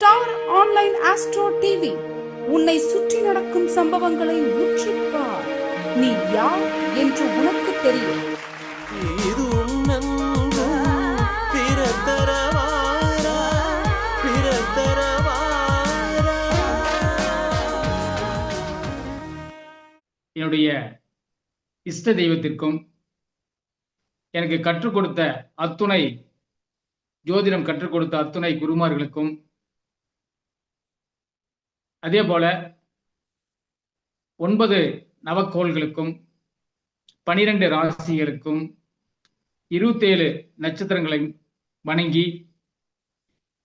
Star online astro TV உன்னை சுற்றி நடக்கும் சம்பவங்களை உற்றுப்பார். நீ யார் என்று உனக்கு தெரியும். என்னுடைய இஷ்ட தெய்வத்திற்கும் எனக்கு கற்றுக் கொடுத்த அத்துணை ஜோதிடம் கற்றுக் கொடுத்த அத்துணை குருமார்களுக்கும், அதே போல 9 நவக்கோள்களுக்கும் 12 ராசிகளுக்கும் 27 நட்சத்திரங்களை வணங்கி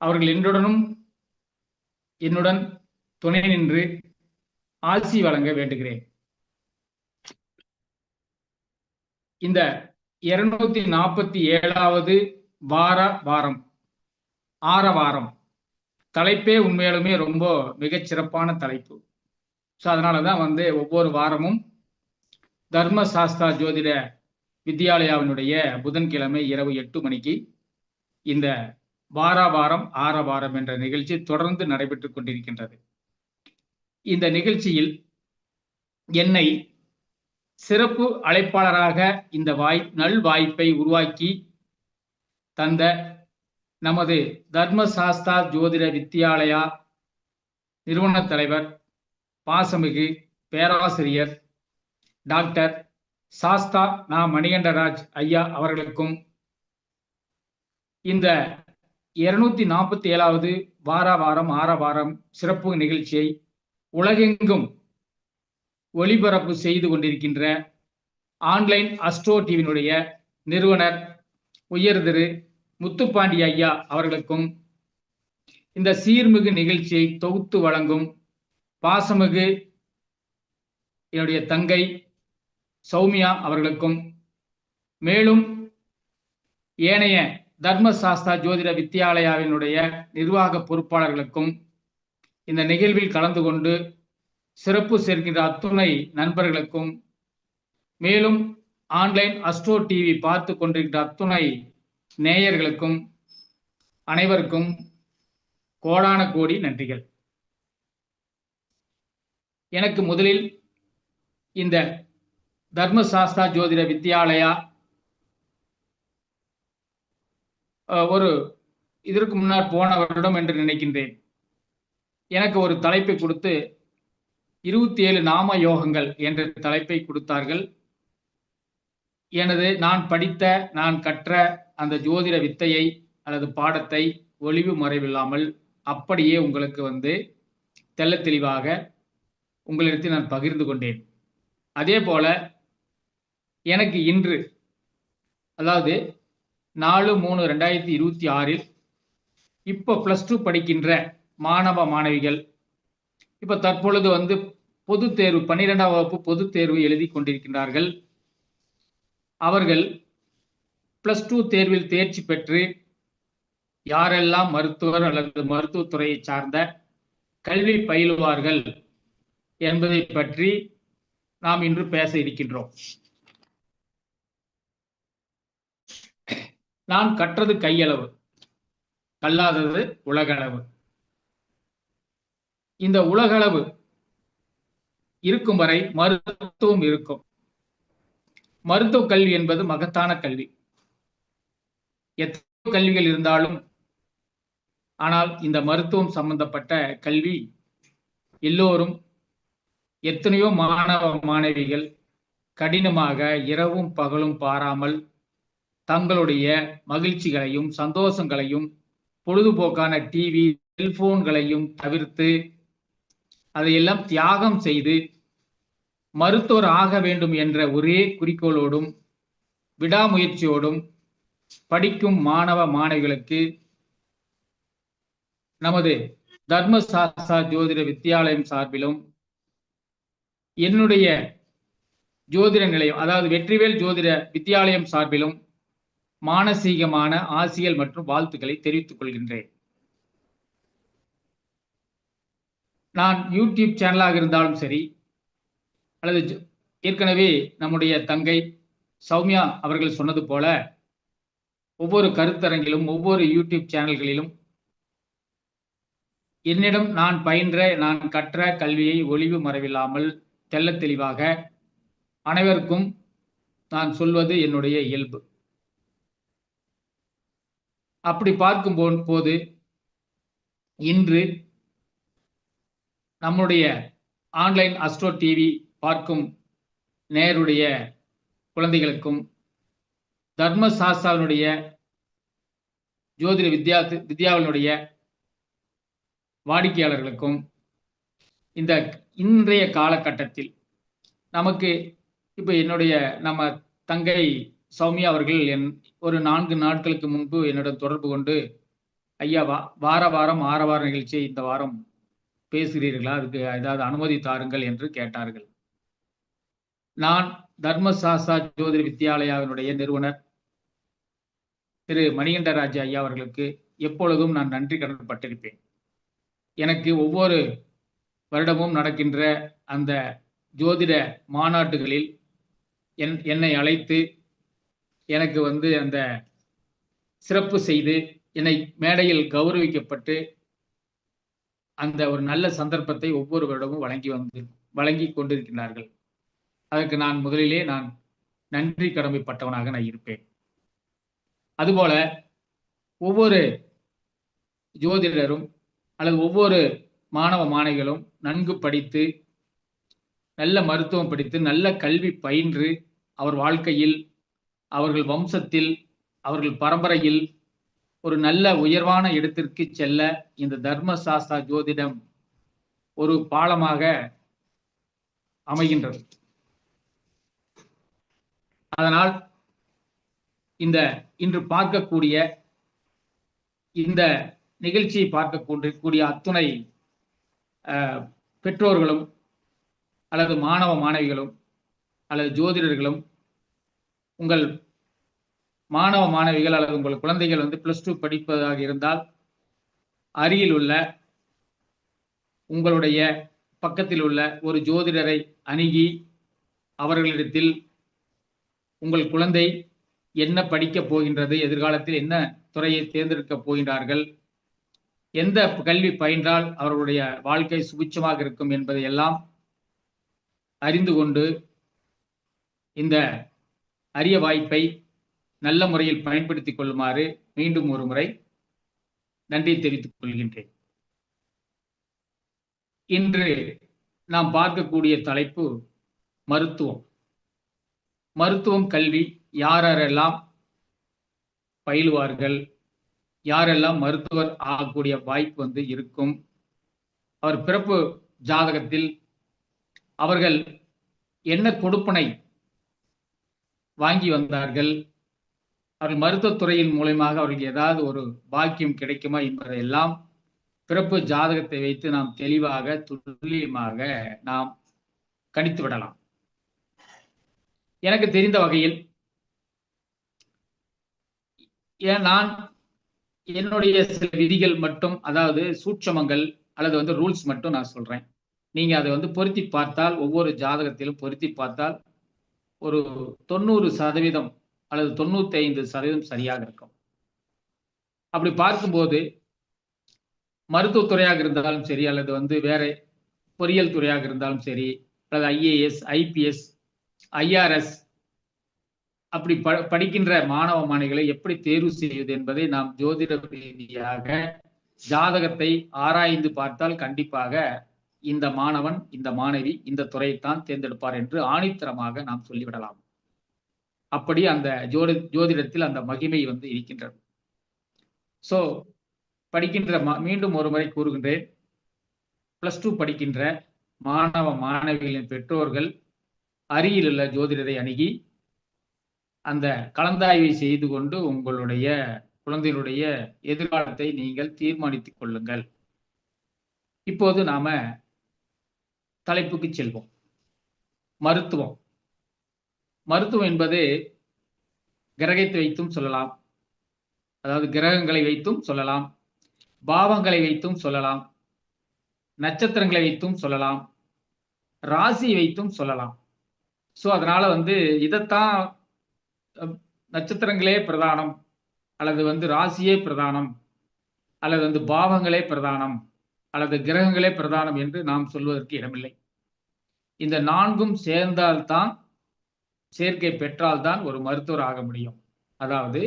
அவர்கள் என்னுடன் துணை நின்று ஆசி வழங்க வேண்டுகிறேன். இந்த 247வது வாரம் ஆரவாரம் தலைப்பே உண்மையாலுமே ரொம்ப மிகச்சிறப்பான தலைப்பு. ஸோ அதனாலதான் ஒவ்வொரு வாரமும் தர்ம சாஸ்தா ஜோதிட வித்யாலயாவினுடைய புதன்கிழமை இரவு 8 மணிக்கு இந்த வாரம் ஆரவாரம் என்ற நிகழ்ச்சி தொடர்ந்து நடைபெற்றுக் கொண்டிருக்கின்றது. இந்த நிகழ்ச்சியில் என்னை சிறப்பு அழைப்பாளராக இந்த நல்வாய்ப்பை உருவாக்கி தந்த நமது தர்மசாஸ்தா ஜோதிட வித்யாலயா நிறுவன தலைவர் பாசமிகு பேராசிரியர் டாக்டர் சாஸ்தா நா மணிகண்டராஜ் ஐயா அவர்களுக்கும், இந்த 247வது வாரம் ஆரவாரம் சிறப்பு நிகழ்ச்சியை உலகெங்கும் ஒளிபரப்பு செய்து கொண்டிருக்கின்ற ஆன்லைன் அஸ்ட்ரோ டிவியினுடைய நிறுவனர் உயர் திரு முத்துப்பாண்டி ஐயா அவர்களுக்கும், இந்த சீர்மிகு நிகழ்ச்சியை தொகுத்து வழங்கும் பாசமிகு என்னுடைய தங்கை சௌமியா அவர்களுக்கும், மேலும் ஏனைய தர்மசாஸ்தா ஜோதிட வித்யாலயாவினுடைய நிர்வாக பொறுப்பாளர்களுக்கும், இந்த நிகழ்வில் கலந்து கொண்டு சிறப்பு சேர்க்கின்ற அத்துணை நண்பர்களுக்கும், மேலும் ஆன்லைன் அஸ்ட்ரோ டிவி பார்த்து கொண்டிருக்கின்ற அத்துணை நேயர்களுக்கும் அனைவருக்கும் கோடான கோடி நன்றிகள். எனக்கு முதலில் இந்த தர்மசாஸ்தா ஜோதிட வித்யாலயா இதற்கு முன்னால் போன வருடம் என்று நினைக்கின்றேன், எனக்கு ஒரு தலைப்பை கொடுத்து 27 நாம யோகங்கள் என்ற தலைப்பை கொடுத்தார்கள். நான் கற்ற அந்த ஜோதிட வித்தையை அல்லது பாடத்தை ஒளிவு மறைவில்லாமல் அப்படியே உங்களுக்கு தெள்ள தெளிவாக உங்களிடத்தில் நான் பகிர்ந்து கொண்டேன். அதே போல எனக்கு இன்று, அதாவது 4/3/2026 இப்போ +2 படிக்கின்ற மாணவ மாணவிகள் இப்ப தற்பொழுது பொது தேர்வு 12ஆம் வகுப்பு பொது தேர்வு எழுதி கொண்டிருக்கின்றார்கள். அவர்கள் +2 தேர்வில் தேர்ச்சி பெற்று யாரெல்லாம் மருத்துவர் அல்லது மருத்துவத்துறையை சார்ந்த கல்வி பயிலுவார்கள் என்பதை பற்றி நாம் இன்று பேச இருக்கின்றோம். நான் கற்றது கையளவு, கல்லாதது உலகளவு. இந்த உலகளவு இருக்கும் வரை மருத்துவம் இருக்கும். மருத்துவ கல்வி என்பது மகத்தான கல்வி. எத்தனை கல்விகள் இருந்தாலும், ஆனால் இந்த மருத்துவம் சம்பந்தப்பட்ட கல்வி எல்லோரும், எத்தனையோ மாணவ மாணவிகள் கடினமாக இரவும் பகலும் பாராமல் தங்களுடைய மகிழ்ச்சிகளையும் சந்தோஷங்களையும் பொழுதுபோக்கான டிவி செல்போன்களையும் தவிர்த்து அதையெல்லாம் தியாகம் செய்து மருத்துவர் ஆக வேண்டும் என்ற ஒரே குறிக்கோளோடும் விடாமுயற்சியோடும் படிக்கும் மாணவ மாணவிகளுக்கு நமது தர்மசாஸ்தா ஜோதிட வித்யாலயம் சார்பிலும் என்னுடைய ஜோதிட நிலையம், அதாவது வெற்றிவேல் ஜோதிட வித்யாலயம் சார்பிலும் மானசீகமான ஆசிகள் மற்றும் வாழ்த்துக்களை தெரிவித்துக் கொள்கின்றேன். நான் யூடியூப் சேனலாக இருந்தாலும் சரி, அல்லது ஏற்கனவே நம்முடைய தங்கை சௌமியா அவர்கள் சொன்னது போல ஒவ்வொரு கருத்தரங்கிலும் ஒவ்வொரு யூடியூப் சேனல்களிலும் என்னிடம் நான் கற்ற கல்வியை ஒளிவு மறைவில்லாமல் தெள்ளத் தெளிவாக அனைவருக்கும் நான் சொல்வது என்னுடைய இயல்பு. அப்படி பார்க்கும் போது இன்று நம்முடைய ஆன்லைன் அஸ்ட்ரோ டிவி பார்க்கும் நேருடைய குழந்தைகளுக்கும் தர்மசாஸ்தாவினுடைய ஜோதிட வித்யாவினுடைய வாடிக்கையாளர்களுக்கும் இந்த இன்றைய காலகட்டத்தில் நமக்கு இப்போ நம்ம தங்கை சௌமியா அவர்கள் ஒரு 4 நாட்களுக்கு முன்பு என்னிடம் தொடர்பு கொண்டு, ஐயா வாரம் ஆரவார நிகழ்ச்சியை இந்த வாரம் பேசுகிறீர்களா, அதுக்கு ஏதாவது அனுமதி தாருங்கள் என்று கேட்டார்கள். நான் தர்மசாஸ்தா ஜோதிட வித்யாலயாவினுடைய நிறுவனர் திரு மணிகண்டராஜ் ஐயா அவர்களுக்கு எப்பொழுதும் நான் நன்றி கடன்பட்டிருப்பேன். எனக்கு ஒவ்வொரு வருடமும் நடக்கின்ற அந்த ஜோதிட மாநாட்டுகளில் என்னை அழைத்து எனக்கு அந்த சிறப்பு செய்து என்னை மேடையில் கௌரவிக்கப்பட்டு அந்த ஒரு நல்ல சந்தர்ப்பத்தை ஒவ்வொரு வருடமும் வழங்கி கொண்டிருக்கிறார்கள். அதற்கு நான் முதலிலே நன்றி கடமைப்பட்டவனாக நான் இருப்பேன். அதுபோல ஒவ்வொரு ஜோதிடரும் அல்லது ஒவ்வொரு மாணவ மாணவிகளும் நன்கு படித்து, நல்ல மருத்துவம் படித்து, நல்ல கல்வி பயின்று, அவர் வாழ்க்கையில், அவர்கள் வம்சத்தில், அவர்கள் பரம்பரையில் ஒரு நல்ல உயர்வான இடத்திற்கு செல்ல இந்த தர்மசாஸ்தா ஜோதிடம் ஒரு பாலமாக அமைகின்றது. அதனால் இன்று பார்க்கக்கூடிய இந்த நிகழ்ச்சியை பார்க்கக்கூடிய அத்துணை பெற்றோர்களும் அல்லது மாணவ மாணவிகளும் அல்லது ஜோதிடர்களும், உங்கள் மாணவ மாணவிகள் அல்லது உங்கள் குழந்தைகள் +2 படிப்பதாக இருந்தால் அருகில் உள்ள உங்களுடைய பக்கத்தில் உள்ள ஒரு ஜோதிடரை அணுகி அவர்களிடத்தில் உங்கள் குழந்தை என்ன படிக்கப் போகின்றது, எதிர்காலத்தில் என்ன துறையை தேர்ந்தெடுக்கப் போகின்றார்கள், எந்த கல்வி பயின்றால் அவர்களுடைய வாழ்க்கை சுபிட்சமாக இருக்கும் என்பதை எல்லாம் அறிந்து கொண்டு இந்த அரிய வாய்ப்பை நல்ல முறையில் பயன்படுத்திக் கொள்ளுமாறு மீண்டும் ஒரு முறை நன்றி தெரிவித்துக் கொள்கின்றேன். இன்று நாம் பார்க்கக்கூடிய தலைப்பு மருத்துவம் கல்வி. யாரெல்லாம் பயிலுவார்கள், யாரெல்லாம் மருத்துவர் ஆகக்கூடிய வாய்ப்பு இருக்கும், அவர் பிறப்பு ஜாதகத்தில் அவர்கள் என்ன கொடுப்பனை வாங்கி வந்தார்கள், அவர்கள் மருத்துவத்துறையின் மூலமாக அவர்களுக்கு ஏதாவது ஒரு பாக்கியம் கிடைக்குமா என்பதையெல்லாம் பிறப்பு ஜாதகத்தை வைத்து நாம் தெளிவாக துல்லியமாக நாம் கணித்து விடலாம். எனக்கு தெரிந்த வகையில் நான் என்னுடைய சில விதிகள் மட்டும், அதாவது சூட்சமங்கள் அல்லது ரூல்ஸ் மட்டும் நான் சொல்றேன். நீங்க அதை பொருத்தி பார்த்தால், ஒவ்வொரு ஜாதகத்திலும் பொருத்தி பார்த்தால் ஒரு 90% அல்லது 95% சரியாக இருக்கும். அப்படி பார்க்கும்போது மருத்துவத்துறையாக இருந்தாலும் சரி, அல்லது வேற பொறியியல் துறையாக இருந்தாலும் சரி, அல்லது IAS, IPS, IRS அப்படி படிக்கின்ற மாணவ மாணவிகளை எப்படி தேர்வு செய்வது என்பதை நாம் ஜோதிட ரீதியாக ஜாதகத்தை ஆராய்ந்து பார்த்தால் கண்டிப்பாக இந்த மாணவன், இந்த மாணவி இந்த துறையைத்தான் தேர்ந்தெடுப்பார் என்று ஆணித்தரமாக நாம் சொல்லிவிடலாம். அப்படி அந்த ஜோதிடத்தில் அந்த மகிமை இருக்கின்றது. சோ படிக்கின்ற மீண்டும் ஒரு முறை கூறுகின்றேன், +2 படிக்கின்ற மாணவ மாணவிகளின் பெற்றோர்கள் அருகில் உள்ள ஜோதிடரை அணுகி அந்த கலந்தாய்வை செய்து கொண்டு உங்களுடைய குழந்தைகளுடைய எதிர்காலத்தை நீங்கள் தீர்மானித்துக் கொள்ளுங்கள். இப்போது நாம தலைப்புக்கு செல்வோம். மருத்துவம் என்பது கிரகத்தை வைத்தும் சொல்லலாம், அதாவது கிரகங்களை வைத்தும் சொல்லலாம், பாவங்களை வைத்தும் சொல்லலாம், நட்சத்திரங்களை வைத்தும் சொல்லலாம், ராசி வைத்தும் சொல்லலாம். ஸோ அதனால இதைத்தான் நட்சத்திரங்களே பிரதானம், அல்லது ராசியே பிரதானம், அல்லது பாவங்களே பிரதானம், அல்லது கிரகங்களே பிரதானம் என்று நாம் சொல்வதற்கு இடமில்லை. இந்த 4ம் சேர்ந்தால்தான், சேர்க்கை பெற்றால்தான் ஒரு மருத்துவர் ஆக முடியும். அதாவது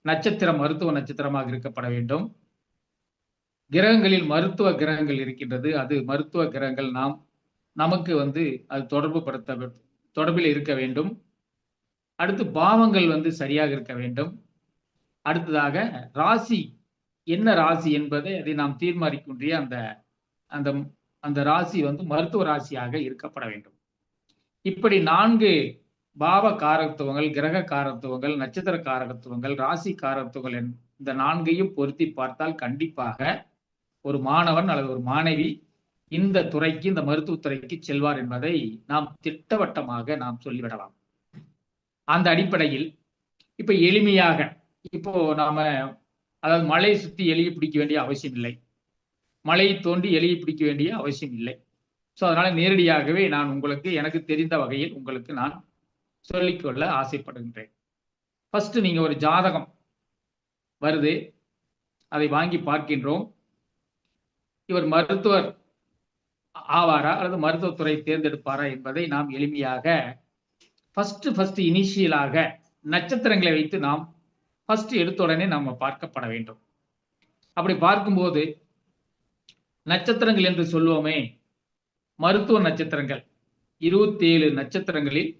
நட்சத்திரம் மருத்துவ நட்சத்திரமாக இருக்கப்பட வேண்டும். கிரகங்களில் மருத்துவ கிரகங்கள் இருக்கின்றது. அது மருத்துவ கிரகங்கள் நமக்கு அது தொடர்பில் இருக்க வேண்டும். அடுத்து பாவங்கள் சரியாக இருக்க வேண்டும். அடுத்ததாக ராசி, என்ன ராசி என்பதை அதை நாம் தீர்மானிக்கின்ற அந்த அந்த ராசி மருத்துவ ராசியாக இருக்கப்பட வேண்டும். இப்படி 4 பாவ காரத்துவங்கள், கிரக காரத்துவங்கள், நட்சத்திர காரத்துவங்கள், ராசி காரத்துவங்கள் இந்த 4ஐயும் பொருத்தி பார்த்தால் கண்டிப்பாக ஒரு மாணவன் அல்லது ஒரு மாணவி இந்த துறைக்கு, இந்த மருத்துவத்துறைக்கு செல்வார் என்பதை நாம் திட்டவட்டமாக நாம் சொல்லிவிடலாம். அந்த அடிப்படையில் இப்ப எளிமையாக, இப்போ நாம அதாவது மலையை சுற்றி எலியை பிடிக்க வேண்டிய அவசியம் இல்லை, மலையை தோண்டி எலியை பிடிக்க வேண்டிய அவசியம் இல்லை. ஸோ அதனால நேரடியாகவே நான் உங்களுக்கு எனக்கு தெரிந்த வகையில் உங்களுக்கு நான் சொல்லிக்கொள்ள ஆசைப்படுகின்றேன். ஃபர்ஸ்ட் நீங்க ஒரு ஜாதகம் வருது, அதை வாங்கி பார்க்கின்றோம். இவர் மருத்துவர் ஆவாரா அல்லது மருத்துவத்துறை தேர்ந்தெடுப்பாரா என்பதை நாம் எளிமையாக ஃபர்ஸ்ட் இனிஷியலாக நட்சத்திரங்களை வைத்து நாம் ஃபர்ஸ்ட் எடுத்த உடனே நம்ம பார்க்கப்பட வேண்டும். அப்படி பார்க்கும்போது நட்சத்திரங்கள் என்று சொல்லுவோமே, மருத்துவ நட்சத்திரங்கள் 27 நட்சத்திரங்களில்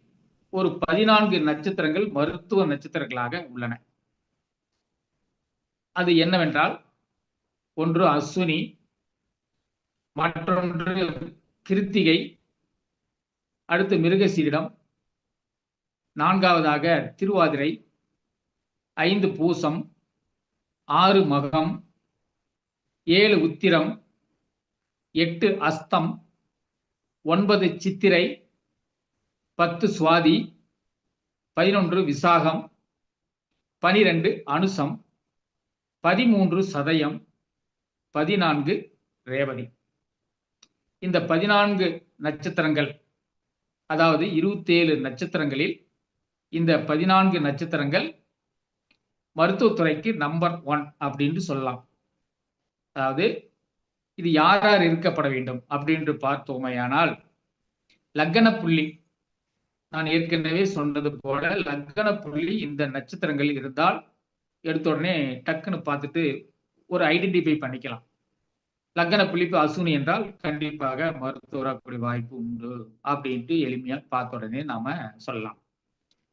ஒரு 14 நட்சத்திரங்கள் மருத்துவ நட்சத்திரங்களாக உள்ளன. அது என்னவென்றால், ஒன்று அஸ்வினி, மற்றொன்று கிருத்திகை, அடுத்து மிருகசீரிடம், 4வதாக திருவாதிரை, 5 பூசம், 6 மகம், 7 உத்திரம், 8 அஸ்தம், 9 சித்திரை, 10 சுவாதி, 11 விசாகம், 12 அனுசம், 13 சதயம், 14 ரேவதி. இந்த 14 நட்சத்திரங்கள், அதாவது 27 நட்சத்திரங்களில் இந்த 14 நட்சத்திரங்கள் மருத்துவத்துறைக்கு நம்பர் 1 அப்படின்னு சொல்லலாம். அதாவது இது யார் யார் இருக்கப்பட வேண்டும் அப்படின்னு பார்த்தோமையானால், லக்ன புள்ளி, நான் ஏற்கனவே சொன்னது போல லக்ன புள்ளி இந்த நட்சத்திரங்கள் இருந்தால் எடுத்த உடனே டக்குன்னு பார்த்துட்டு ஒரு ஐடென்டிஃபை பண்ணிக்கலாம். லக்ன புள்ளி அசுனி என்றால் கண்டிப்பாக மருத்துவராகக்கூடிய வாய்ப்பு உண்டு அப்படின்ட்டு எளிமையா பார்த்த உடனே நாம சொல்லலாம்.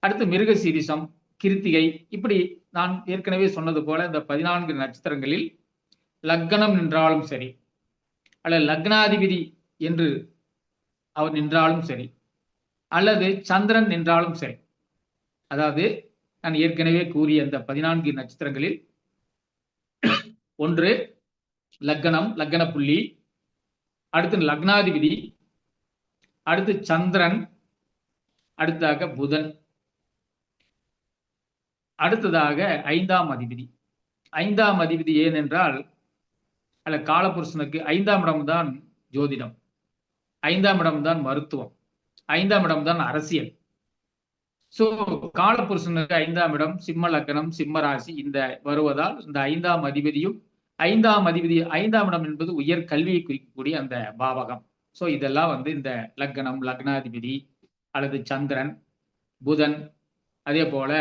அடுத்து மிருகசீரிசம், கிருத்திகை, இப்படி நான் ஏற்கனவே சொன்னது போல இந்த 14 நட்சத்திரங்களில் லக்னம் நின்றாலும் சரி, அல்லது லக்னாதிபதி என்று அவர் நின்றாலும் சரி, அல்லது சந்திரன் நின்றாலும் சரி, அதாவது நான் ஏற்கனவே கூறிய இந்த 14 நட்சத்திரங்களில் ஒன்று லக்னம், லக்ன புள்ளி, அடுத்து லக்னாதிபதி, அடுத்து சந்திரன், அடுத்ததாக புதன், அடுத்ததாக 5ஆம் அதிபதி. 5ஆம் அதிபதி ஏனென்றால் அல்ல காலபுருஷனுக்கு 5ஆம் இடம்தான் ஜோதிடம், 5ஆம் இடம்தான் மருத்துவம், 5ஆம் இடம்தான் அரசியல். சோ காலபுருஷனுக்கு 5ஆம் இடம் சிம்ம லக்னம், சிம்ம ராசி இந்த வருவதால் இந்த 5ஆம் அதிபதியும் 5ஆம் இடம் என்பது உயர் கல்வியை குறிக்கக்கூடிய அந்த பாவகம். சோ இதெல்லாம் இந்த லக்னம், லக்னாதிபதி அல்லது சந்திரன், புதன், அதே போல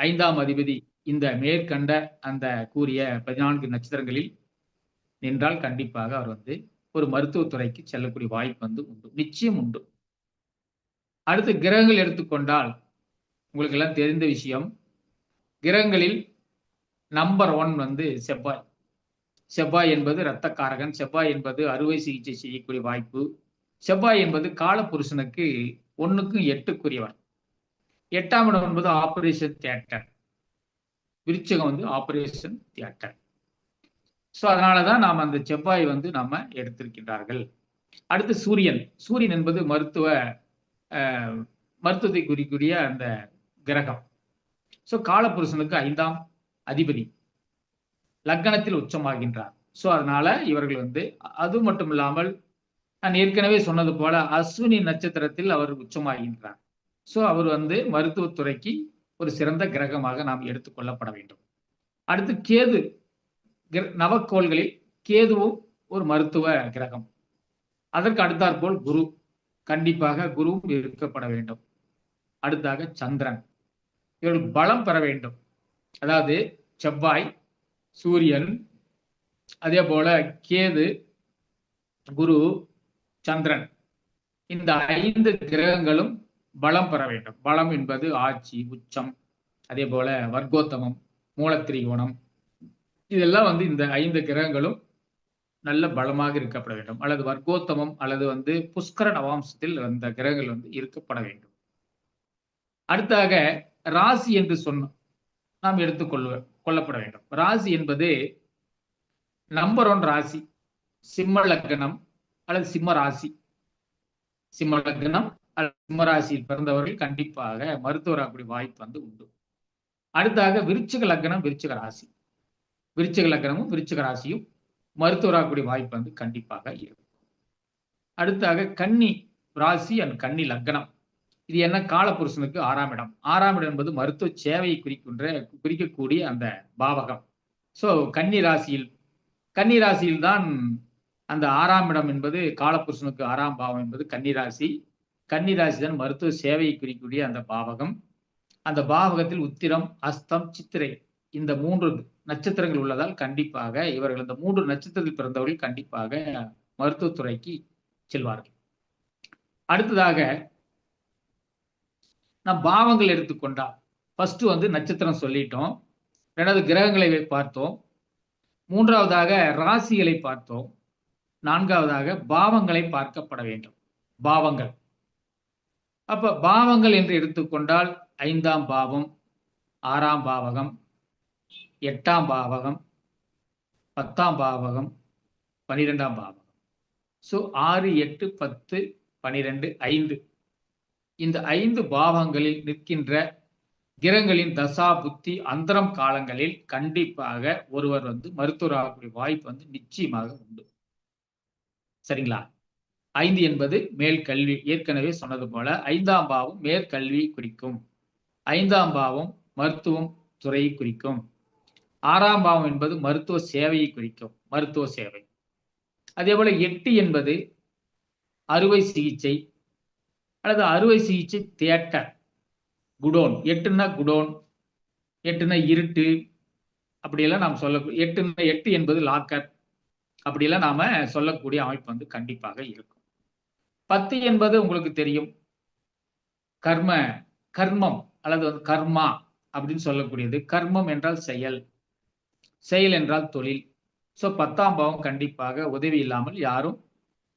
5ஆம் அதிபதி இந்த மேற்கண்ட அந்த கூறிய 14 நட்சத்திரங்களில் நின்றால் கண்டிப்பாக அவர் ஒரு மருத்துவத்துறைக்கு செல்லக்கூடிய வாய்ப்பு உண்டு, நிச்சயம் உண்டு. அடுத்து கிரகங்கள் எடுத்துக்கொண்டால் உங்களுக்கு எல்லாம் தெரிந்த விஷயம், கிரகங்களில் நம்பர் 1 செவ்வாய். செவ்வாய் என்பது இரத்தக்காரகன், செவ்வாய் என்பது அறுவை சிகிச்சை செய்யக்கூடிய வாய்ப்பு, செவ்வாய் என்பது காலபுருஷனுக்கு 1க்கும் 8க்குரியவர். 8ஆம் இடம் என்பது ஆபரேஷன் தியேட்டர், விருச்சகம் ஆபரேஷன் தியேட்டர். ஸோ அதனாலதான் நாம் அந்த செவ்வாய் நாம எடுத்திருக்கின்றார்கள். அடுத்து சூரியன். சூரியன் என்பது மருத்துவத்தை குறிக்கூடிய அந்த கிரகம். ஸோ காலபுருஷனுக்கு 5ஆம் அதிபதி லக்னத்தில் உச்சமாகின்றார். ஸோ அதனால இவர்கள் அது மட்டும் இல்லாமல் நான் ஏற்கனவே சொன்னது போல அஸ்வினி நட்சத்திரத்தில் அவர் உச்சமாகின்றார். ஸோ அவர் மருத்துவத்துறைக்கு ஒரு சிறந்த கிரகமாக நாம் எடுத்துக்கொள்ளப்பட வேண்டும். அடுத்து கேது. நவக்கோள்களில் கேதுவும் ஒரு மருத்துவ கிரகம். அதற்கு அடுத்தாற்போல் குரு, கண்டிப்பாக குருவும் இருக்கப்பட வேண்டும். அடுத்தாக சந்திரன், இவர்கள் பலம் பெற வேண்டும். அதாவது செவ்வாய், சூரியன், அதே போல கேது, குரு, சந்திரன், இந்த 5 கிரகங்களும் பலம் பெற வேண்டும். பலம் என்பது ஆட்சி, உச்சம், அதே போல வர்க்கோத்தமம், மூலத்திரிகோணம், இதெல்லாம் வந்து இந்த 5 கிரகங்களும் நல்ல பலமாக இருக்கப்பட வேண்டும். அல்லது வர்க்கோத்தமம் அல்லது புஷ்கர நவாம்சத்தில் அந்த கிரகங்கள் வந்து இருக்கப்பட வேண்டும். அடுத்தாக ராசி என்று சொன்னோம், நாம் கொள்ளப்பட வேண்டும். ராசி என்பது நம்பர் 1 ராசி சிம்ம லக்னம் அல்லது சிம்ம ராசி. சிம்ம லக்னம் அல்லது சிம்ம ராசியில் பிறந்தவர்கள் கண்டிப்பாக மருத்துவராகக்கூடிய வாய்ப்பு வந்து உண்டு. அடுத்தாக விருச்சிக லக்னம், விருச்சிக ராசி. விருச்சிக லக்னமும் விருச்சிக ராசியும் மருத்துவராகக்கூடிய வாய்ப்பு வந்து கண்டிப்பாக இருக்கும். அடுத்தாக கன்னி ராசி அண்ட் கன்னி லக்னம். இது என்ன? காலபுருஷனுக்கு 6ஆம் இடம். 6ஆம் இடம் என்பது மருத்துவ சேவையை குறிக்கக்கூடிய அந்த பாவகம். சோ கன்னி ராசியில் தான் அந்த 6ஆம் இடம் என்பது காலபுருஷனுக்கு 6ஆம் பாவம் என்பது கன்னி ராசி. கன்னி ராசி தான் மருத்துவ சேவையை குறிக்கக்கூடிய அந்த பாவகம். அந்த பாவகத்தில் உத்திரம், அஸ்தம், சித்திரை இந்த 3 நட்சத்திரங்கள் உள்ளதால் கண்டிப்பாக இவர்கள் இந்த 3 நட்சத்திரத்தில் பிறந்தவர்கள் கண்டிப்பாக மருத்துவத்துறைக்கு செல்வார்கள். அடுத்ததாக நாம் பாவங்கள் எடுத்துக்கொண்டால் ஃபர்ஸ்ட் வந்து நட்சத்திரம் சொல்லிட்டோம், 2வது கிரகங்களை பார்த்தோம், 3வதாக ராசிகளை பார்த்தோம், 4வதாக பாவங்களை பார்க்கப்பட வேண்டும். பாவங்கள், அப்ப பாவங்கள் என்று எடுத்துக்கொண்டால் 5ஆம் பாவம், 6ஆம் பாவகம், 8ஆம் பாவகம், 10ஆம் பாவகம், 12ஆம் பாவகம். சோ 6, 8, 10, 12, 5 இந்த 5 பாவங்களில் நிற்கின்ற கிரகங்களின் தசா புத்தி அந்தரம் காலங்களில் கண்டிப்பாக ஒருவர் வந்து மருத்துவராகக்கூடிய வாய்ப்பு வந்து நிச்சயமாக உண்டு. சரிங்களா? 5 என்பது மேல் கல்வி. ஏற்கனவே சொன்னது போல 5ஆம் பாவம் மேற்கல்வி குறிக்கும். 5ஆம் பாவம் மருத்துவம் துறையை குறிக்கும். 6ஆம் பாவம் என்பது மருத்துவ சேவையை குறிக்கும், மருத்துவ சேவை. அதே போல 8 என்பது அறுவை சிகிச்சை அல்லது அறுவை சிகிச்சை தியேட்டர், குடோன். 8ன்னா குடோன், 8ன்னா இருட்டு, அப்படியெல்லாம் நாம் 8 என்பது லாக்கர், அப்படியெல்லாம் நாம சொல்லக்கூடிய அமைப்பு வந்து கண்டிப்பாக இருக்கும். 10 என்பது உங்களுக்கு தெரியும், கர்மம் அல்லது வந்து கர்மா அப்படின்னு சொல்லக்கூடியது. கர்மம் என்றால் செயல், செயல் என்றால் தொழில். சோ 10ஆம் பாவம் கண்டிப்பாக உதவி இல்லாமல் யாரும்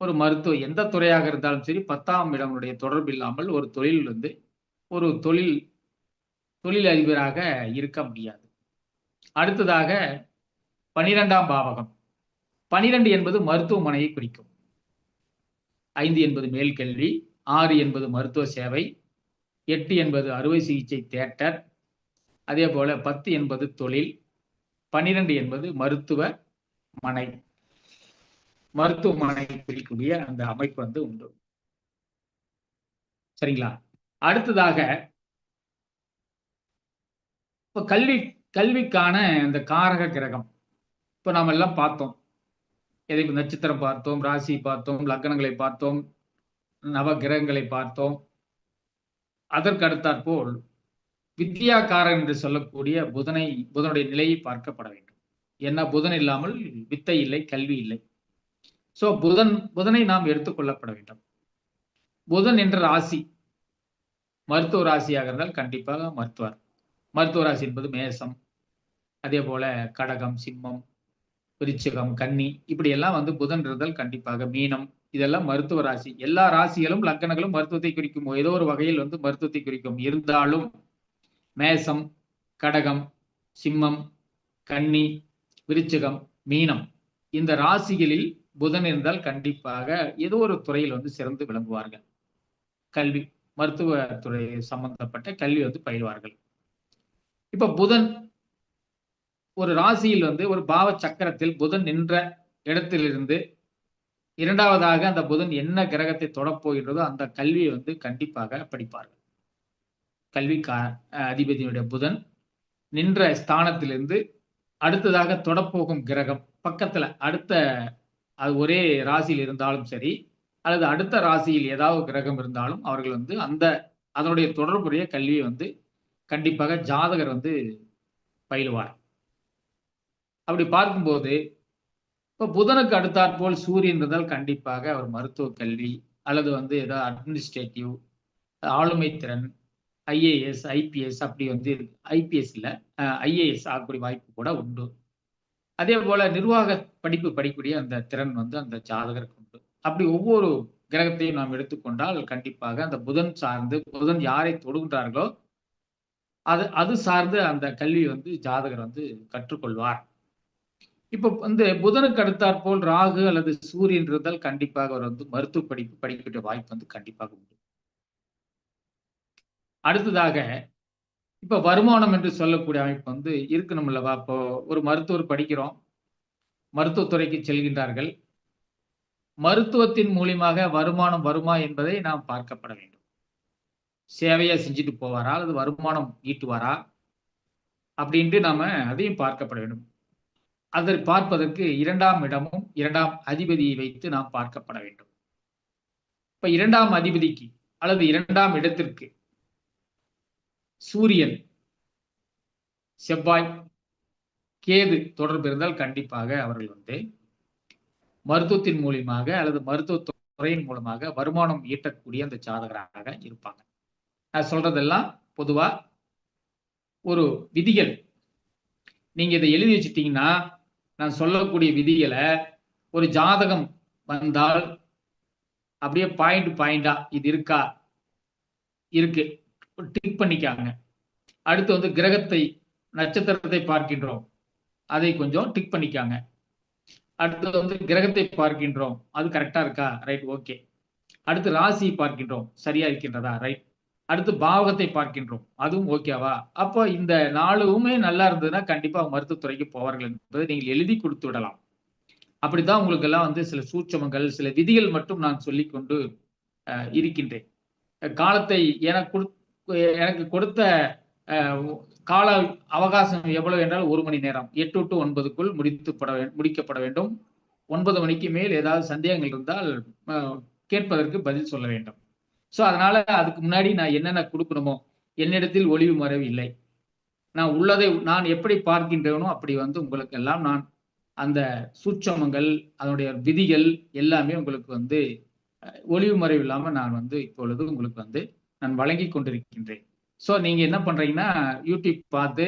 ஒரு மருத்துவ எந்த துறையாக இருந்தாலும் சரி 10ஆம் இடமுடைய தொடர்பு இல்லாமல் ஒரு தொழில் வந்து ஒரு தொழில் அதிபராக இருக்க முடியாது. அடுத்ததாக 12ஆம் பாவகம். 12 என்பது மருத்துவமனையை குறிக்கும். 5 என்பது மேல்கல்வி, 6 என்பது மருத்துவ சேவை, 8 என்பது அறுவை சிகிச்சை தியேட்டர், அதே போல 10 என்பது தொழில், 12 என்பது மருத்துவமனை குறிக்கக்கூடிய அந்த அமைப்பு வந்து உண்டு. சரிங்களா? அடுத்ததாக இப்ப கல்விக்கான இந்த காரக கிரகம் இப்ப நாம எல்லாம் பார்த்தோம். எதை நட்சத்திரம் பார்த்தோம், ராசி பார்த்தோம், லக்னங்களை பார்த்தோம், நவ கிரகங்களை பார்த்தோம். அதற்கு அடுத்தாற்போல் வித்யாகாரன் என்று சொல்லக்கூடிய புதனுடைய நிலையை பார்க்கப்பட வேண்டும். ஏன்னா புதன் இல்லாமல் வித்தை இல்லை, கல்வி இல்லை. சோ புதனை நாம் எடுத்துக்கொள்ளப்பட வேண்டும். புதன் என்ற ராசி மருத்துவ ராசியாக இருந்தால் கண்டிப்பாக மருத்துவ ராசி என்பது மேசம், அதே போல கடகம், சிம்மம், விருச்சிகம், கன்னி, இப்படி எல்லாம் வந்து புதன் இருந்தால் கண்டிப்பாக மீனம், இதெல்லாம் மருத்துவ ராசி. எல்லா ராசிகளும் லக்னங்களும் மருத்துவத்தை குறிக்கும், ஏதோ ஒரு வகையில் வந்து மருத்துவத்தை குறிக்கும். இருந்தாலும் மேசம், கடகம், சிம்மம், கன்னி, விருச்சிகம், மீனம் இந்த ராசிகளில் புதன் இருந்தால் கண்டிப்பாக ஏதோ ஒரு துறையில் வந்து சிறந்து விளங்குவார்கள். கல்வி, மருத்துவ துறை சம்பந்தப்பட்ட கல்வி வந்து பயில்வார்கள். இப்ப புதன் ஒரு ராசியில் வந்து ஒரு பாவ சக்கரத்தில் புதன் நின்ற இடத்திலிருந்து 2வதாக அந்த புதன் என்ன கிரகத்தை தொடப்போகின்றதோ அந்த கல்வியை வந்து கண்டிப்பாக படிப்பார்கள். கல்வி அதிபதியுடைய புதன் நின்ற ஸ்தானத்திலிருந்து அடுத்ததாக தொடப்போகும் கிரகம் பக்கத்துல அடுத்த அது ஒரே ராசியில் இருந்தாலும் சரி, அல்லது அடுத்த ராசியில் ஏதாவது கிரகம் இருந்தாலும் அவர்கள் வந்து அதனுடைய தொடர்புடைய கல்வியை வந்து கண்டிப்பாக ஜாதகர் வந்து பயிலுவார். அப்படி பார்க்கும்போது இப்ப புதனுக்கு அடுத்தாற்போல் சூரியன் இருந்தால் கண்டிப்பாக அவர் மருத்துவ கல்வி அல்லது வந்து ஏதாவது அட்மினிஸ்ட்ரேட்டிவ், ஆளுமை திறன், ஐஏஎஸ், ஐபிஎஸ் அப்படி வந்து ஐபிஎஸ் இல்ல ஐஏஎஸ் ஆகக்கூடிய வாய்ப்பு கூட உண்டு. அதே போல நிர்வாக படிப்பு படிக்கக்கூடிய அந்த திறன் வந்து அந்த ஜாதகருக்கு உண்டு. அப்படி ஒவ்வொரு கிரகத்தையும் நாம் எடுத்துக்கொண்டால் கண்டிப்பாக அந்த புதன் யாரை தொடுகின்றார்களோ அது சார்ந்து அந்த கல்வி வந்து ஜாதகர் வந்து கற்றுக்கொள்வார். இப்ப வந்து புதனுக்கு அடுத்தாற்போல் ராகு அல்லது சூரியன் இருந்தால் கண்டிப்பாக அவர் வந்து மருத்துவ படிப்பு படிக்கக்கூடிய வாய்ப்பு வந்து கண்டிப்பாக உண்டு. அடுத்ததாக இப்ப வருமானம் என்று சொல்லக்கூடிய அமைப்பு வந்து இருக்கணும் அல்லவா? இப்போ ஒரு மருத்துவர் படிக்கிறோம், மருத்துவத்துறைக்கு செல்கின்றார்கள். மருத்துவத்தின் மூலியமாக வருமானம் வருமா என்பதை நாம் பார்க்கப்பட வேண்டும். சேவையா செஞ்சுட்டு போவாரா அல்லது வருமானம் ஈட்டுவாரா அப்படின்ட்டு நாம அதையும் பார்க்கப்பட வேண்டும். அதை பார்ப்பதற்கு 2ஆம் இடமும் 2ஆம் அதிபதியை வைத்து நாம் பார்க்கப்பட வேண்டும். இப்ப 2ஆம் அதிபதிக்கு அல்லது 2ஆம் இடத்திற்கு சூரியன், செவ்வாய், கேது தொடர்பு இருந்தால் கண்டிப்பாக அவர்கள் வந்து மருத்துவத்தின் மூலியமாக அல்லது மருத்துவ துறையின் மூலமாக வருமானம் ஈட்டக்கூடிய அந்த ஜாதகராக இருப்பாங்க. நான் சொல்றதெல்லாம் பொதுவா ஒரு விதிகள். நீங்க இதை எழுதி வச்சுட்டீங்கன்னா, நான் சொல்லக்கூடிய விதிகளை ஒரு ஜாதகம் வந்தால் அப்படியே பாயிண்டா இது இருக்கா, இருக்கு, டிக் பண்ணிக்காங்க. அடுத்து வந்து கிரகத்தை, நட்சத்திரத்தை பார்க்கின்றோம், அதை கொஞ்சம் டிக் பண்ணிக்காங்க. அடுத்து வந்து கிரகத்தை பார்க்கின்றோம், அது கரெக்டா இருக்கா, ரைட், ஓகே. அடுத்து ராசியை பார்க்கின்றோம், சரியா இருக்கின்றதா, ரைட். அடுத்து பாவகத்தை பார்க்கின்றோம், அதுவும் ஓகேவா. அப்போ இந்த 4மே நல்லா இருந்ததுன்னா கண்டிப்பா மருத்துவத்துறைக்கு போவார்கள் என்பதை நீங்கள் எழுதி கொடுத்து விடலாம். அப்படித்தான் உங்களுக்கு எல்லாம் வந்து சில சூட்சமங்கள், சில விதிகள் மட்டும் நான் சொல்லிக் கொண்டு இருக்கின்றேன். காலத்தை எனக்கு கொடுத்த கால அவகாசம் எவ்வளவு என்றால் 1 மணி நேரம், 8 to 9க்குள் முடிக்கப்பட வேண்டும். 9 மணிக்கு மேல் ஏதாவது சந்தேகங்கள் இருந்தால் கேட்பதற்கு பதில் சொல்ல வேண்டும். ஸோ அதனால அதுக்கு முன்னாடி நான் என்னென்ன கொடுக்கணுமோ, என்னிடத்தில் ஒளிவு மறைவு இல்லை. நான் உள்ளதை நான் எப்படி பார்க்கின்றேனோ அப்படி வந்து உங்களுக்கு எல்லாம் நான் அந்த சூட்சமங்கள், அதனுடைய விதிகள் எல்லாமே உங்களுக்கு வந்து ஒளிவு மறைவு இல்லாமல் நான் வந்து இப்பொழுது உங்களுக்கு வந்து நான் வழங்கி கொண்டிருக்கின்றேன். ஸோ நீங்க என்ன பண்றீங்கன்னா, யூடியூப் பார்த்து,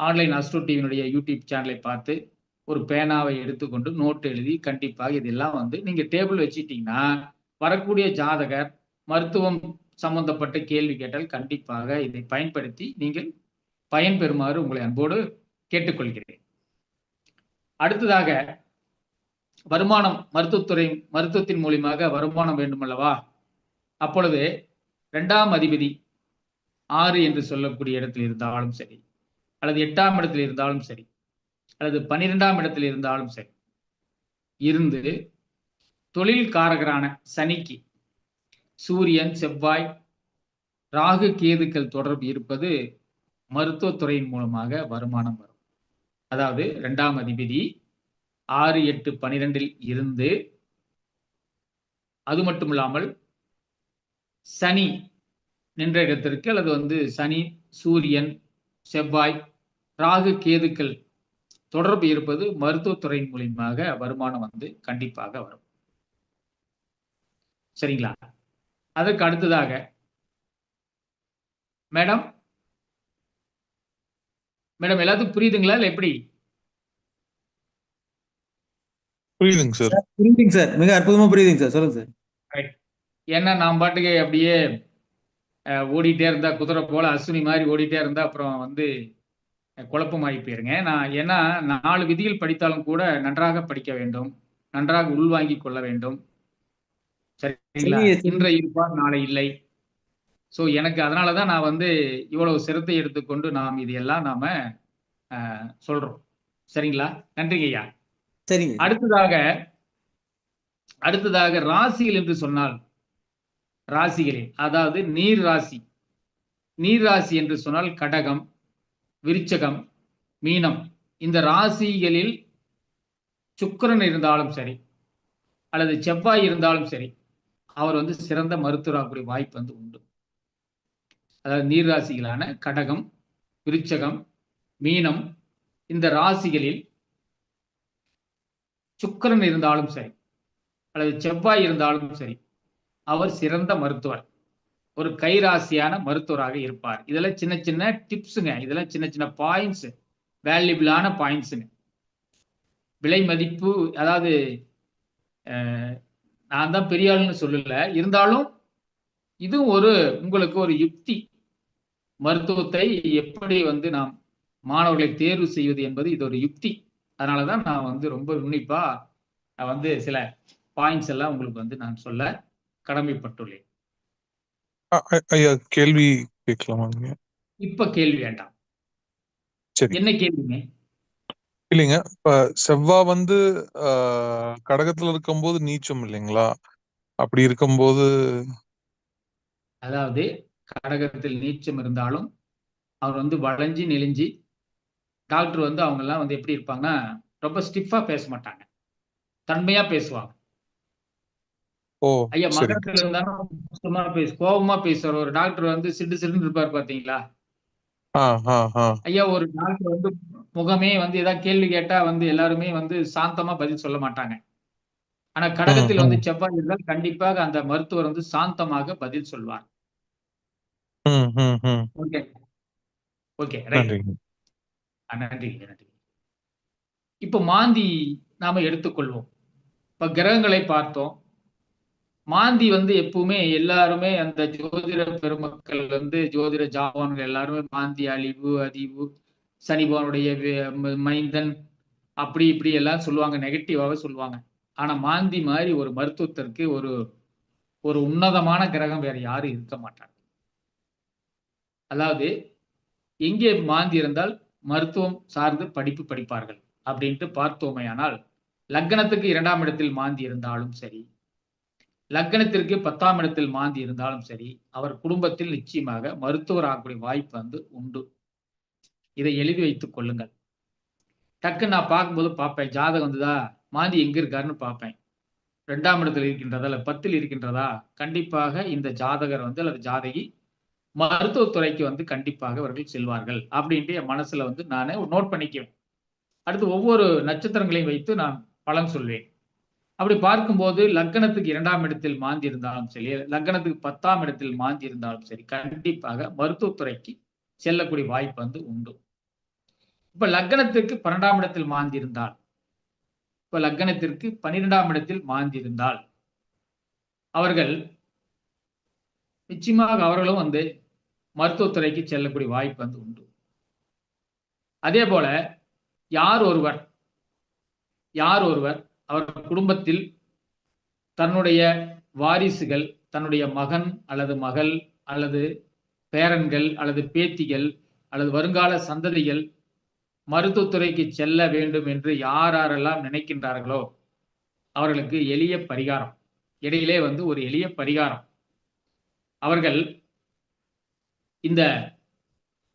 ஆன்லைன் அஸ்ட்ரோ டிவியினுடைய யூடியூப் சேனலை பார்த்து ஒரு பேனாவை எடுத்துக்கொண்டு நோட் எழுதி கண்டிப்பாக இதெல்லாம் வந்து நீங்க டேபிள் வச்சுட்டீங்கன்னா, வரக்கூடிய ஜாதகர் மருத்துவம் சம்பந்தப்பட்ட கேள்வி கேட்டால் கண்டிப்பாக இதை பயன்படுத்தி நீங்கள் பயன்பெறுமாறு உங்களை அன்போடு கேட்டுக்கொள்கிறேன். அடுத்ததாக வருமானம், மருத்துவத்தின் மூலியமாக வருமானம் வேண்டுமல்லவா? அப்பொழுது 2ஆம் அதிபதி 6 என்று சொல்லக்கூடிய இடத்தில் இருந்தாலும் சரி, அல்லது 8ஆம் இடத்தில் இருந்தாலும் சரி, அல்லது 12ஆம் இடத்தில் இருந்தாலும் சரி, இருந்து தொழில் காரகரான சனிக்கு சூரியன், செவ்வாய், ராகு, கேதுக்கள் தொடர்பு இருப்பது மருத்துவத்துறையின் மூலமாக வருமானம் வரும். அதாவது 2ஆம் அதிபதி 6, 8, 12 இருந்து, அது மட்டும் இல்லாமல் சனி நின்ற இடத்திற்கு அல்லது வந்து சனி, சூரியன், செவ்வாய், ராகு, கேதுக்கள் தொடர்பு இருப்பது மருத்துவத்துறையின் மூலியமாக வருமானம் வந்து கண்டிப்பாக வரும். சரிங்களா? அதற்கு அடுத்ததாக மேடம் எல்லாத்துக்கும் புரியுதுங்களா இல்ல எப்படி? புரியுதுங்க சார். புரியுதுங்க சார், மிக அற்புதமா புரியுதுங்க சார், சொல்லுங்க சார். ஏன்னா நான் பாட்டுக்கு அப்படியே ஓடிட்டே இருந்தா, குதிரை போல அஸ்வினி மாதிரி ஓடிட்டே இருந்தா அப்புறம் வந்து குழப்பமாகி போயிருங்க. நான் ஏன்னா 4 விதிகள் படித்தாலும் கூட நன்றாக படிக்க வேண்டும், நன்றாக உள்வாங்கி கொள்ள வேண்டும். சரிங்களா? இன்று இருப்பார், நாளை இல்லை. ஸோ எனக்கு அதனாலதான் நான் வந்து இவ்வளவு சிரத்தை எடுத்துக்கொண்டு நாம் இதையெல்லாம் நாம சொல்றோம். சரிங்களா? நன்றிங்க ஐயா. சரிங்க. அடுத்ததாக ராசிகள் என்று சொன்னால், ராசிகளே, அதாவது நீர் ராசி என்று சொன்னால் கடகம், விருச்சகம், மீனம், இந்த ராசிகளில் சுக்கிரன் இருந்தாலும் சரி அல்லது செவ்வாய் இருந்தாலும் சரி அவர் வந்து சிறந்த மருத்துவராகக்கூடிய வாய்ப்பு வந்து உண்டு. அதாவது நீர் ராசிகளான கடகம், விருச்சகம், மீனம் இந்த ராசிகளில் சுக்கிரன் இருந்தாலும் சரி அல்லது செவ்வாய் இருந்தாலும் சரி அவர் சிறந்த மருத்துவர், ஒரு கைராசியான மருத்துவராக இருப்பார். இதெல்லாம் சின்ன சின்ன டிப்ஸுங்க, இதெல்லாம் சின்ன சின்ன பாயிண்ட்ஸ், வேல்யூபிளான பாயிண்ட்ஸுங்க. விலை மதிப்பு, அதாவது நான் தான் பெரிய ஆளுன்னு சொல்லல, இருந்தாலும் இது ஒரு உங்களுக்கு ஒரு யுக்தி. மருத்துவத்தை எப்படி வந்து நாம் மாணவர்களை தேர்வு செய்வது என்பது இது ஒரு யுக்தி. அதனாலதான் நான் வந்து ரொம்ப உன்னிப்பா நான் வந்து சில பாயிண்ட்ஸ் எல்லாம் உங்களுக்கு வந்து நான் சொல்ல கடமைப்பட்டுள்ளேன். ஐயா கேள்வி கேட்கலாமாங்க? இப்ப கேள்வி வேண்டாம். சரி, என்ன கேள்விங்க? இல்லைங்க. இப்ப செவ்வாய் வந்து கடகத்துல இருக்கும்போது நீச்சம் இல்லைங்களா? அப்படி இருக்கும்போது அதாவது கடகத்தில் நீச்சம் இருந்தாலும் அவர் வந்து வளைஞ்சு நெளிஞ்சு, டாக்டர் வந்து அவங்க எல்லாம் வந்து எப்படி இருப்பாங்கன்னா ரொம்ப ஸ்டிஃபா பேச மாட்டாங்க, தன்மையா பேசுவாங்க. ஓ ஐயா சரிங்க. மகரத்துல இருந்தாலும் மோசமா கோபமா பேசுவார். ஒரு டாக்டர் வந்து சிடு சிடுன்னு இருப்பார் பாத்தீங்களா? ஆ ஆ ஆ ஐயா ஒரு டாக்டர் வந்து முகமே வந்து ஏதாவது கேள்வி கேட்டா வந்து எல்லாருமே வந்து சாந்தமா பதில் சொல்ல மாட்டாங்க. ஆனா ம் கடகத்தில் வந்து ம் செவ்வாய் இருந்தால் கண்டிப்பாக அந்த மருத்துவர் வந்து சாந்தமாக பதில் சொல்வார். ம் ம் ம் ஓகே, ஓகே, ரைட். நன்றிங்க. நன்றி, நன்றி. இப்ப மாந்தி நாம எடுத்துக்கொள்வோம். இப்ப கிரகங்களை பார்த்தோம். மாந்தி வந்து எப்பவுமே எல்லாருமே அந்த ஜோதிட பெருமக்கள் வந்து ஜோதிட ஜாவான்கள் எல்லாருமே மாந்தி அழிவு, அதிவு, சனி பகவானுடைய மைந்தன், அப்படி இப்படி எல்லாம் சொல்லுவாங்க, நெகட்டிவாவே சொல்லுவாங்க. ஆனா மாந்தி மாதிரி ஒரு மருத்துவத்திற்கு ஒரு ஒரு உன்னதமான கிரகம் வேற யாரும் இருக்க மாட்டாங்க. அதாவது எங்கே மாந்தி இருந்தால் மருத்துவம் சார்ந்து படிப்பு படிப்பார்கள் அப்படின்ட்டு பார்த்தோமேயானால், லக்னத்துக்கு 2ஆம் இடத்தில் மாந்தி இருந்தாலும் சரி, லக்னத்திற்கு 10ஆம் இடத்தில் மாந்தி இருந்தாலும் சரி, அவர் குடும்பத்தில் நிச்சயமாக மருத்துவர் ஆகக்கூடிய வாய்ப்பு வந்து உண்டு. இதை எழுதி வைத்துக் கொள்ளுங்கள். டக்கு நான் பார்க்கும்போது பார்ப்பேன், ஜாதகம் வந்துதா, மாந்தி எங்க இருக்காருன்னு பார்ப்பேன். 2ஆம் இடத்தில் இருக்கின்றதா இல்ல 10ல் இருக்கின்றதா, கண்டிப்பாக இந்த ஜாதகர் வந்து அல்லது ஜாதகி மருத்துவத்துறைக்கு வந்து கண்டிப்பாக அவர்கள் செல்வார்கள் அப்படின்ட்டு என் மனசுல வந்து நானே நோட் பண்ணிக்குவேன். அடுத்து ஒவ்வொரு நட்சத்திரங்களையும் வைத்து நான் பலன் சொல்வேன். அப்படி பார்க்கும்போது லக்னத்துக்கு 2ஆம் இடத்தில் மாந்தி இருந்தாலும் சரி, லக்னத்துக்கு 10ஆம் இடத்தில் மாந்தி இருந்தாலும் சரி, கண்டிப்பாக மருத்துவத்துறைக்கு செல்லக்கூடிய வாய்ப்பு வந்து உண்டு. இப்ப லக்னத்திற்கு 12ஆம் இடத்தில் மாந்தி இருந்தால், இப்ப லக்னத்திற்கு 12ஆம் இடத்தில் மாந்தி இருந்தால், அவர்கள் நிச்சயமாக அவர்களும் வந்து மருத்துவத்துறைக்கு செல்லக்கூடிய வாய்ப்பு வந்து உண்டு. அதே போல யார் ஒருவர் அவர் குடும்பத்தில் தன்னுடைய வாரிசுகள், தன்னுடைய மகன் அல்லது மகள் அல்லது பேரன்கள் அல்லது பேத்திகள் அல்லது வருங்கால சந்ததிகள் மருத்துவத்துறைக்கு செல்ல வேண்டும் என்று யாரெல்லாம் நினைக்கின்றார்களோ அவர்களுக்கு எளிய பரிகாரம், இடையிலே வந்து ஒரு எளிய பரிகாரம். அவர்கள் இந்த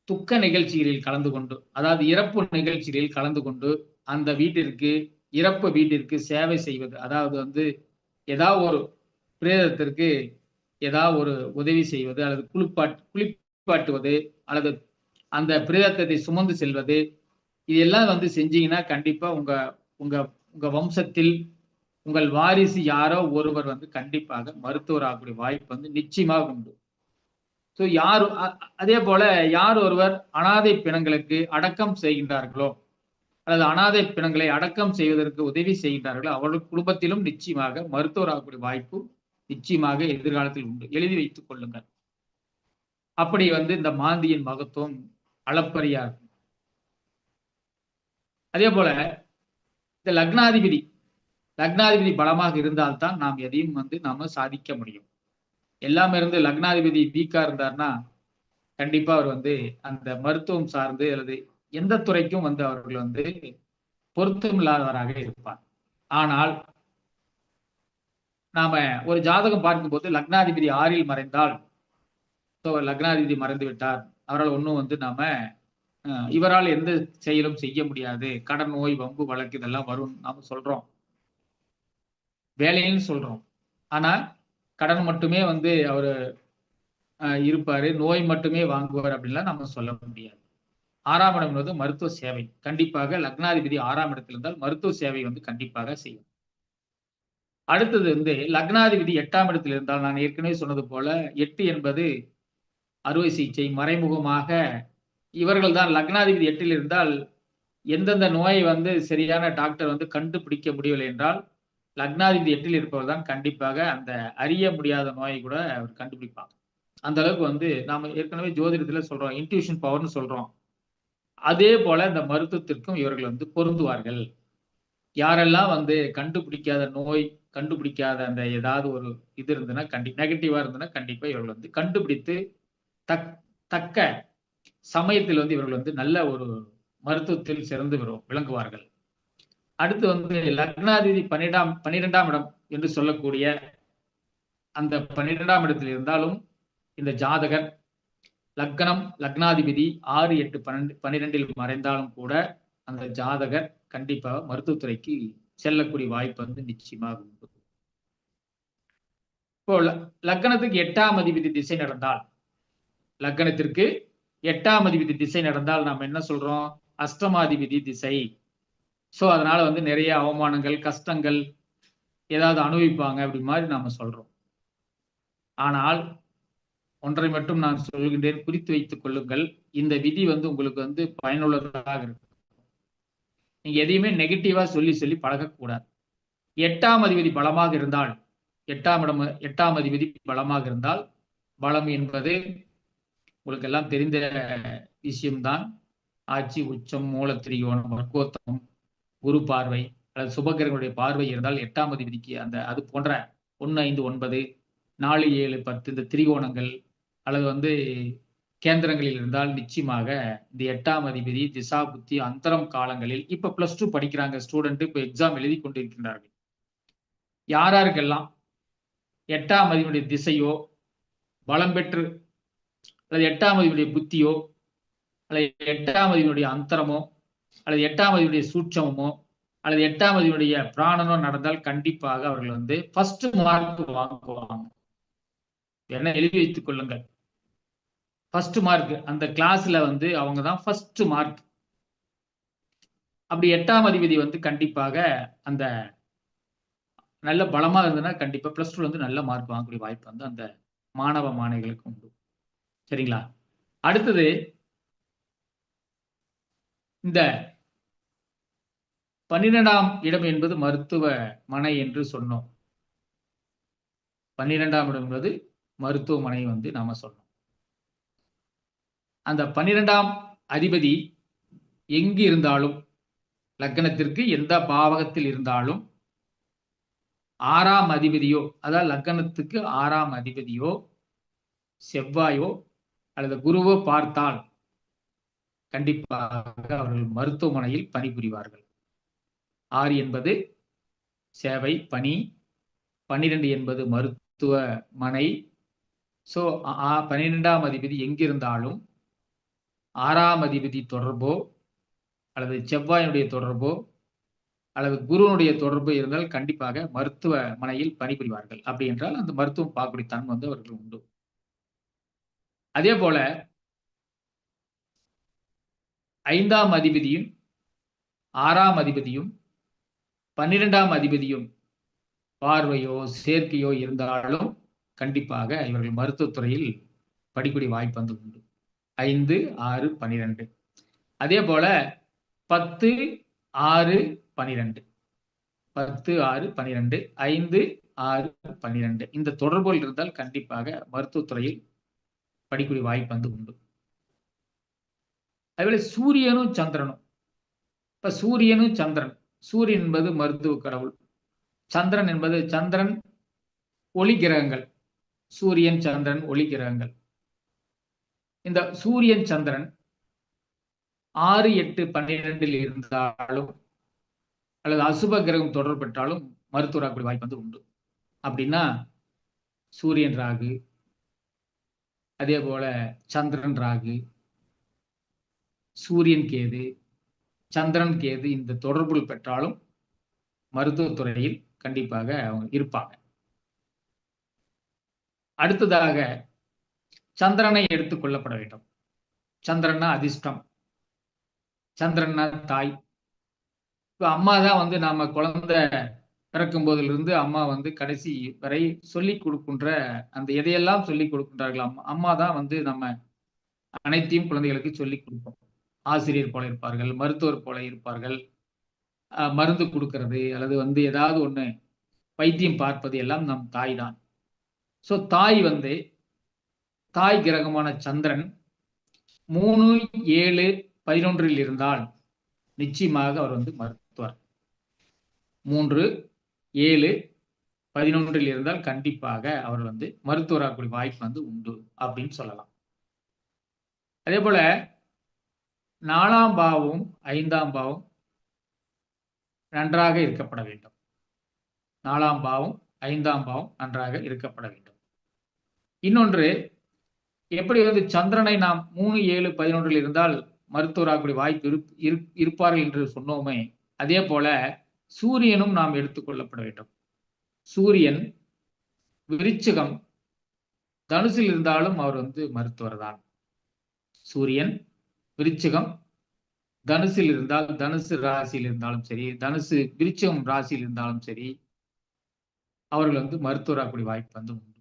துக்க நிகழ்ச்சிகளில் கலந்து கொண்டு, அதாவது இறப்பு நிகழ்ச்சிகளில் கலந்து கொண்டு, அந்த வீட்டிற்கு, இறப்பு வீட்டிற்கு சேவை செய்வது, அதாவது வந்து ஏதாவது ஒரு பிரேதத்திற்கு ஏதாவது ஒரு உதவி செய்வது அல்லது குளிப்பாட்டுவது அல்லது அந்த பிரேதத்தை சுமந்து செல்வது, இதெல்லாம் வந்து செஞ்சீங்கன்னா கண்டிப்பா உங்க உங்க உங்க வம்சத்தில் உங்கள் வாரிசு யாரோ ஒருவர் வந்து கண்டிப்பாக மருத்துவர் ஆகக்கூடிய வாய்ப்பு வந்து நிச்சயமாக உண்டு. ஸோ யார் அதே போல யார் ஒருவர் அனாதை பிணங்களுக்கு அடக்கம் செய்கின்றார்களோ அல்லது அனாதை பிணங்களை அடக்கம் செய்வதற்கு உதவி செய்கின்றார்களோ அவர்கள் குடும்பத்திலும் நிச்சயமாக மருத்துவர் ஆகக்கூடிய வாய்ப்பு நிச்சயமாக எதிர்காலத்தில் உண்டு. எழுதி வைத்துக் கொள்ளுங்கள். அப்படி வந்து இந்த மாந்தியின் மகத்துவம் அளப்பரியா இருக்கும். அதே போல இந்த லக்னாதிபதி பலமாக இருந்தால்தான் நாம் எதையும் வந்து நாம சாதிக்க முடியும். எல்லாமே இருந்து லக்னாதிபதி வீக்கா இருந்தார்னா கண்டிப்பா அவர் வந்து அந்த மருத்துவம் சார்ந்து அல்லது எந்த துறைக்கும் வந்து அவர்கள் வந்து பொருத்தம் இல்லாதவராக இருப்பார். ஆனால் நாம ஒரு ஜாதகம் பார்க்கும்போது லக்னாதிபதி 6ல் மறைந்தால், லக்னாதிபதி மறைந்து விட்டார், அவரால் ஒன்றும் வந்து நாம இவரால் எந்த செயலும் செய்ய முடியாது, கடன் நோய் வம்பு வழக்கு இதெல்லாம் வரும் நாம சொல்றோம், வேலைன்னு சொல்றோம். ஆனா கடன் மட்டுமே வந்து அவரு இருப்பாரு, நோய் மட்டுமே வாங்குவார் அப்படின்லாம் நம்ம சொல்ல முடியாது. 6ஆம் இடம் என்பது மருத்துவ சேவை. கண்டிப்பாக லக்னாதிபதி 6ஆம் இடத்தில் இருந்தால் மருத்துவ சேவை வந்து கண்டிப்பாக செய்யும். அடுத்தது வந்து லக்னாதிபதி 8ஆம் இடத்தில் இருந்தால், நான் ஏற்கனவே சொன்னது போல 8 என்பது அறுவை சிகிச்சை, மறைமுகமாக இவர்கள் தான். லக்னாதிபதி 8ல் இருந்தால் எந்தெந்த நோயை வந்து சரியான டாக்டர் வந்து கண்டுபிடிக்க முடியவில்லை என்றால், லக்னாதிபதி 8ல் இருப்பவர் தான் கண்டிப்பாக அந்த அறிய முடியாத நோயை கூட அவர் கண்டுபிடிப்பாங்க. அந்த அளவுக்கு வந்து நாம ஏற்கனவே ஜோதிடத்துல சொல்றோம், இன்ட்யூஷன் பவர்னு சொல்றோம். அதே போல இந்த மருத்துவத்திற்கும் இவர்கள் வந்து பொருந்துவார்கள். யாரெல்லாம் வந்து கண்டுபிடிக்காத நோய், கண்டுபிடிக்காத அந்த ஏதாவது ஒரு இது இருந்ததுன்னா நெகட்டிவா இருந்ததுன்னா கண்டிப்பா இவர்கள் வந்து கண்டுபிடித்து தக்க சமயத்தில் வந்து இவர்கள் வந்து நல்ல ஒரு மருத்துவத்தில் சிறந்து விளங்குவார்கள். அடுத்து வந்து லக்னாதிபதி 12ஆம் இடம் என்று சொல்லக்கூடிய அந்த 12ஆம் இடத்தில் இருந்தாலும் இந்த ஜாதகர் லக்னம் லக்னாதிபதி 6, 8, 12 மறைந்தாலும் கூட அந்த ஜாதகர் கண்டிப்பாக மருத்துவத்துறைக்கு செல்லக்கூடிய வாய்ப்பு வந்து நிச்சயமாக உண்டு. இப்போ லக்னத்துக்கு 8ஆம் அதிபதி திசை நடந்தால், லக்னத்திற்கு 8ஆம் அதிபதி திசை நடந்தால் நாம் என்ன சொல்றோம்? அஷ்டமாதிபதி திசை. சோ அதனால வந்து நிறைய அவமானங்கள், கஷ்டங்கள் ஏதாவது அனுபவிப்பாங்க அப்படி மாதிரி நாம சொல்றோம். ஆனால் ஒன்றை மட்டும் நான் சொல்கின்றேன், குறித்து வைத்துக் கொள்ளுங்கள். இந்த விதி வந்து உங்களுக்கு வந்து பயனுள்ளதாக இருக்கும். நீங்க எதையுமே நெகட்டிவா சொல்லி பழகக்கூடாது. 8ஆம் அதிபதி பலமாக இருந்தால், 8ஆம் அதிபதி பலமாக இருந்தால், பலம் என்பது உங்களுக்கு எல்லாம் தெரிந்த விஷயம்தான். ஆட்சி, உச்சம், மூலத்திரிகோணம், வர்க்கோத்தமம், குரு பார்வை அல்லது சுபகிரகங்களுடைய பார்வை இருந்தால் 8ஆம் அதிபதிக்கு அந்த அது போன்ற 1, 5, 9, 4, 7, 10 இந்த திரிகோணங்கள் அல்லது வந்து கேந்திரங்களில் இருந்தால் நிச்சயமாக இந்த 8ஆம் அதிபதி திசா புத்தி அந்தரம் காலங்களில் இப்ப +2 படிக்கிறாங்க ஸ்டூடெண்ட், இப்ப எக்ஸாம் எழுதி கொண்டிருக்கின்றார்கள். யாருக்கெல்லாம் 8ஆம் அதிபதியுடைய திசையோ பலம் பெற்று அல்லது 8ஆம் அதிபதியுடைய புத்தியோ அல்லது 8ஆம் அதிபதியுடைய அந்தரமோ அல்லது 8ஆம் அதிபதியுடைய சூட்சமோ அல்லது 8ஆம் அதிபதியுடைய பிராணனோ நடந்தால் கண்டிப்பாக அவர்கள் வந்து ஃபர்ஸ்ட் மார்க் வாங்குவாங்க. என்ன எழுதி வைத்துக் கொள்ளுங்கள், ஃபர்ஸ்ட் மார்க் அந்த கிளாஸ்ல வந்து அவங்க தான் ஃபர்ஸ்ட் மார்க். அப்படி 8ஆம் அதிபதி வந்து கண்டிப்பாக அந்த நல்ல பலமா இருந்ததுன்னா கண்டிப்பா +2 வந்து நல்ல மார்க் வாங்கக்கூடிய வாய்ப்பு வந்து அந்த மாணவ மாணவிகளுக்கு உண்டு. சரிங்களா? அடுத்தது இந்த 12ஆம் இடம் என்பது மருத்துவமனை என்று சொன்னோம். 12ஆம் இடம் என்பது மருத்துவமனை வந்து நாம சொன்னோம். அந்த 12ஆம் அதிபதி எங்கு இருந்தாலும், லக்னத்திற்கு எந்த பாவகத்தில் இருந்தாலும் 6ஆம் அதிபதியோ, அதாவது லக்னத்துக்கு 6ஆம் அதிபதியோ செவ்வாயோ அல்லது குருவோ பார்த்தால் கண்டிப்பாக அவர்கள் மருத்துவமனையில் பணிபுரிவார்கள். 6 என்பது சேவை பணி, 12 என்பது மருத்துவமனை. சோ 12ஆம் அதிபதி எங்கிருந்தாலும் 6ஆம் அதிபதி தொடர்போ அல்லது செவ்வாயினுடைய தொடர்போ அல்லது குருவனுடைய தொடர்பு இருந்தால் கண்டிப்பாக மருத்துவமனையில் பணிபுரிவார்கள். அப்படி என்றால் அந்த மருத்துவம் பார்க்கக்கூடிய தன்மை வந்து அவர்கள் உண்டு. அதே போல 5ஆம் அதிபதியும் 6ஆம் அதிபதியும் 12ஆம் அதிபதியும் பார்வையோ சேர்க்கையோ இருந்தாலும் கண்டிப்பாக இவர்கள் மருத்துவத்துறையில் படிக்கக்கூடிய வாய்ப்பு வந்து உண்டு. 5, 6, 12. அதே போல 10, 6, 12, 10, 6, 12, 5, 6, 12 இந்த தொடர்புகள் இருந்தால் கண்டிப்பாக மருத்துவத்துறையில் படிக்கக்கூடிய வாய்ப்பு வந்து உண்டு. அதுபோல சூரியனும் சந்திரனும், இப்ப சூரியனும் சந்திரன், சூரியன் என்பது மருத்துவ கடவுள், சந்திரன் என்பது சந்திரன் ஒளி கிரகங்கள், சூரியன் சந்திரன் ஒளி கிரகங்கள். இந்த சூரியன் சந்திரன் 6, 8, 12 இருந்தாலும் அல்லது அசுப கிரகம் தொடர்பு பெற்றாலும் மருத்துவராகக்கூடிய வாய்ப்பு வந்து உண்டு. அப்படின்னா சூரியன் ராகு, அதே போல சந்திரன் ராகு, சூரியன் கேது, சந்திரன் கேது இந்த தொடர்புகள் பெற்றாலும் மருத்துவத்துறையில் கண்டிப்பாக அவங்க இருப்பாங்க. அடுத்ததாக சந்திரனை எடுத்துக் கொள்ளப்பட வேண்டும். சந்திரன்னா அதிர்ஷ்டம், சந்திரன்னா தாய். இப்ப அம்மா தான் வந்து நாம குழந்தை பிறக்கும் போதிலிருந்து அம்மா வந்து கடைசி வரை சொல்லிக் கொடுக்கின்ற அந்த எதையெல்லாம் சொல்லிக் கொடுக்கின்றார்கள் அம்மா தான் வந்து நம்ம அனைத்தையும் குழந்தைகளுக்கு சொல்லிக் கொடுப்போம். ஆசிரியர் போல இருப்பார்கள், மருத்துவர் போல இருப்பார்கள், மருந்து கொடுக்கறது அல்லது வந்து ஏதாவது ஒண்ணு வைத்தியம் பார்ப்பது எல்லாம் நம் தாய் தான். ஸோ தாய் கிரகமான சந்திரன் 3, 7, 11 இருந்தால் நிச்சயமாக அவர் வந்து மருத்துவர். 3, 7, 11 இருந்தால் கண்டிப்பாக அவர் வந்து மருத்துவராகக்கூடிய வாய்ப்பு வந்து உண்டு அப்படின்னு சொல்லலாம். அதே போல 4ஆம் பாவம் 5ஆம் பாவம் நன்றாக இருக்கப்பட வேண்டும். 4ஆம் பாவம் 5ஆம் பாவம் நன்றாக இருக்கப்பட வேண்டும். இன்னொன்று, எப்படி வந்து சந்திரனை நாம் 3, 7, 11 இருந்தால் மருத்துவராகக்கூடிய வாய்ப்பு இருப்பார்கள் என்று சொன்னோமே, அதே போல சூரியனும் நாம் எடுத்துக்கொள்ளப்பட வேண்டும். சூரியன் விருச்சிகம் தனுசில் இருந்தாலும் அவர் வந்து மருத்துவர் தான். சூரியன் விருச்சிகம் தனுசில் இருந்தால், தனுசு ராசியில் இருந்தாலும் சரி, தனுசு விருச்சிகம் ராசியில் இருந்தாலும் சரி, அவர்கள் வந்து மருத்துவராகக்கூடிய வாய்ப்பு வந்து உண்டு.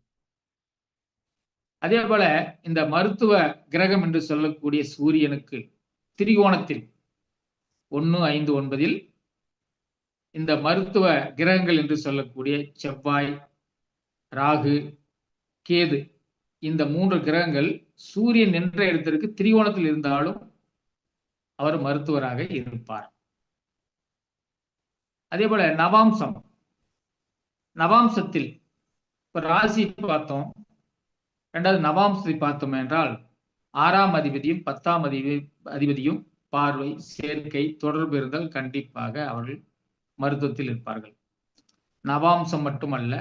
அதே போல இந்த மருத்துவ கிரகம் என்று சொல்லக்கூடிய சூரியனுக்கு திரிகோணத்தில் 1, 5, 9 இந்த மருத்துவ கிரகங்கள் என்று சொல்லக்கூடிய செவ்வாய், ராகு, கேது இந்த 3 கிரகங்கள் சூரியன் என்ற இடத்திற்கு திரிகோணத்தில் இருந்தாலும் அவர் மருத்துவராக இருப்பார். அதே போல நவாம்சத்தில் இப்ப ராசி பார்த்தோம், இரண்டாவது நவாம்சத்தை பார்த்தோம் என்றால் 6ஆம் அதிபதியும் 10ஆம் அதிபதியும் பார்வை, சேர்க்கை, தொடர்பு இருந்தால் கண்டிப்பாக அவர்கள் மருத்துவத்தில் இருப்பார்கள். நவாம்சம் மட்டுமல்ல,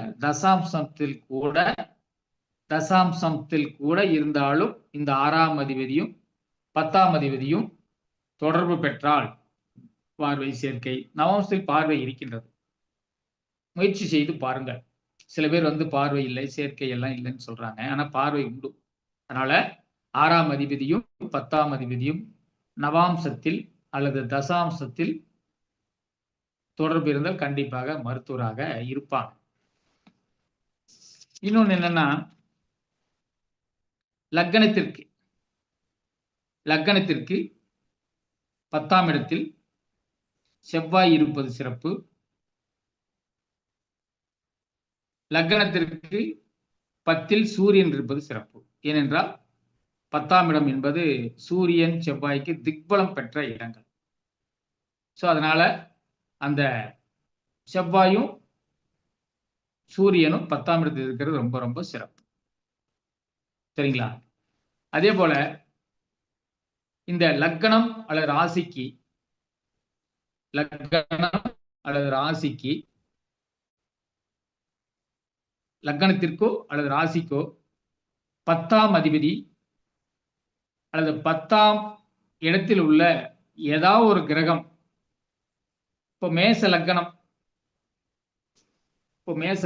தசாம்சத்தில் கூட இருந்தாலும் இந்த 6ஆம் அதிபதியும் 10ஆம் அதிபதியும் தொடர்பு பெற்றால் பார்வை, சேர்க்கை, நவாம்சத்தில் பார்வை இருக்கின்றது. முயற்சி செய்து பாருங்கள். சில பேர் வந்து பார்வை இல்லை, சேர்க்கை எல்லாம் இல்லைன்னு சொல்றாங்க. ஆனா பார்வை உண்டு. அதனால 6ஆம் அதிபதியும் 10ஆம் அதிபதியும் நவாம்சத்தில் அல்லது தசாம்சத்தில் தொடர்பு இருந்தால் கண்டிப்பாக மருத்துவராக இருப்பாங்க. இன்னொன்னு என்னன்னா, லக்னத்திற்கு 10ஆம் இடத்தில் செவ்வாய் இருப்பது சிறப்பு. லக்னத்திற்கு 10ல் சூரியன் இருப்பது சிறப்பு. ஏனென்றால் 10ஆம் இடம் என்பது சூரியன் செவ்வாய்க்கு திக்பலம் பெற்ற இடங்கள். ஸோ அதனால அந்த செவ்வாயும் சூரியனும் 10ஆம் இடத்தில் இருக்கிறது ரொம்ப ரொம்ப சிறப்பு. சரிங்களா? அதே போல இந்த லக்னம் அல்லது ராசிக்கு லக்னத்திற்கோ அல்லது ராசிக்கோ 10ஆம் அதிபதி அல்லது 10ஆம் இடத்தில் உள்ள ஏதாவது ஒரு கிரகம், இப்போ மேச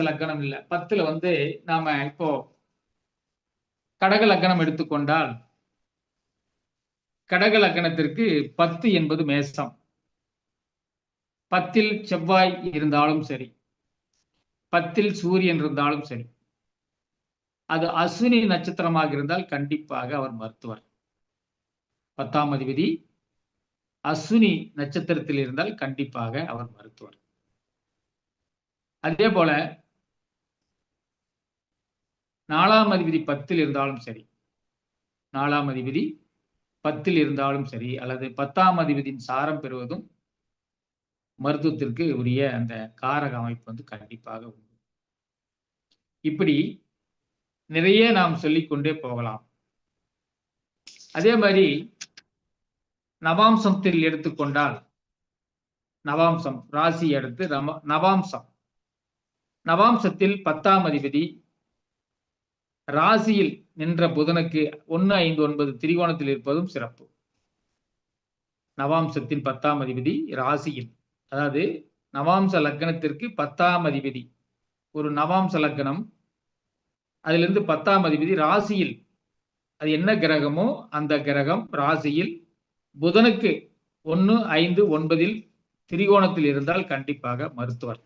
லக்னம் இல்ல, 10ல வந்து நாம இப்போ கடக லக்னம் எடுத்துக்கொண்டால், கடக லக்னத்திற்கு 10 என்பது மேசம். 10ல் செவ்வாய் இருந்தாலும் சரி, 10ல் சூரியன் இருந்தாலும் சரி, அது அஸ்வினி நட்சத்திரமாக இருந்தால் கண்டிப்பாக அவர் மருத்துவர். 10ஆம் அதிபதி அஸ்வினி நட்சத்திரத்தில் இருந்தால் கண்டிப்பாக அவர் மருத்துவர். அதே போல 4ஆம் அதிபதி 10ல் இருந்தாலும் சரி, 4ஆம் அதிபதி 10ல் இருந்தாலும் சரி, அல்லது 10ஆம் அதிபதியின் சாரம் பெறுவதும் மருத்துவத்திற்கு உரிய அந்த காரக அமைப்பு வந்து கண்டிப்பாக உண்டு. இப்படி நிறைய நாம் சொல்லிக்கொண்டே போகலாம். அதே மாதிரி நவாம்சத்தில் எடுத்துக்கொண்டால், நவாம்சம் ராசி எடுத்து நவாம்சத்தில் 10ஆம் அதிபதி ராசியில் நின்ற புதனுக்கு 1, 5, 9 திரிகோணத்தில் இருப்பதும் சிறப்பு. நவாம்சத்தின் 10ஆம் அதிபதி ராசியில், அதாவது நவாம்ச லக்னத்திற்கு 10ஆம் அதிபதி, ஒரு நவாம்ச லக்னம், அதிலிருந்து 10ஆம் அதிபதி ராசியில், அது என்ன கிரகமோ அந்த கிரகம் ராசியில் புதனுக்கு 1, 5, 9 திரிகோணத்தில் இருந்தால் கண்டிப்பாக மருத்துவர்.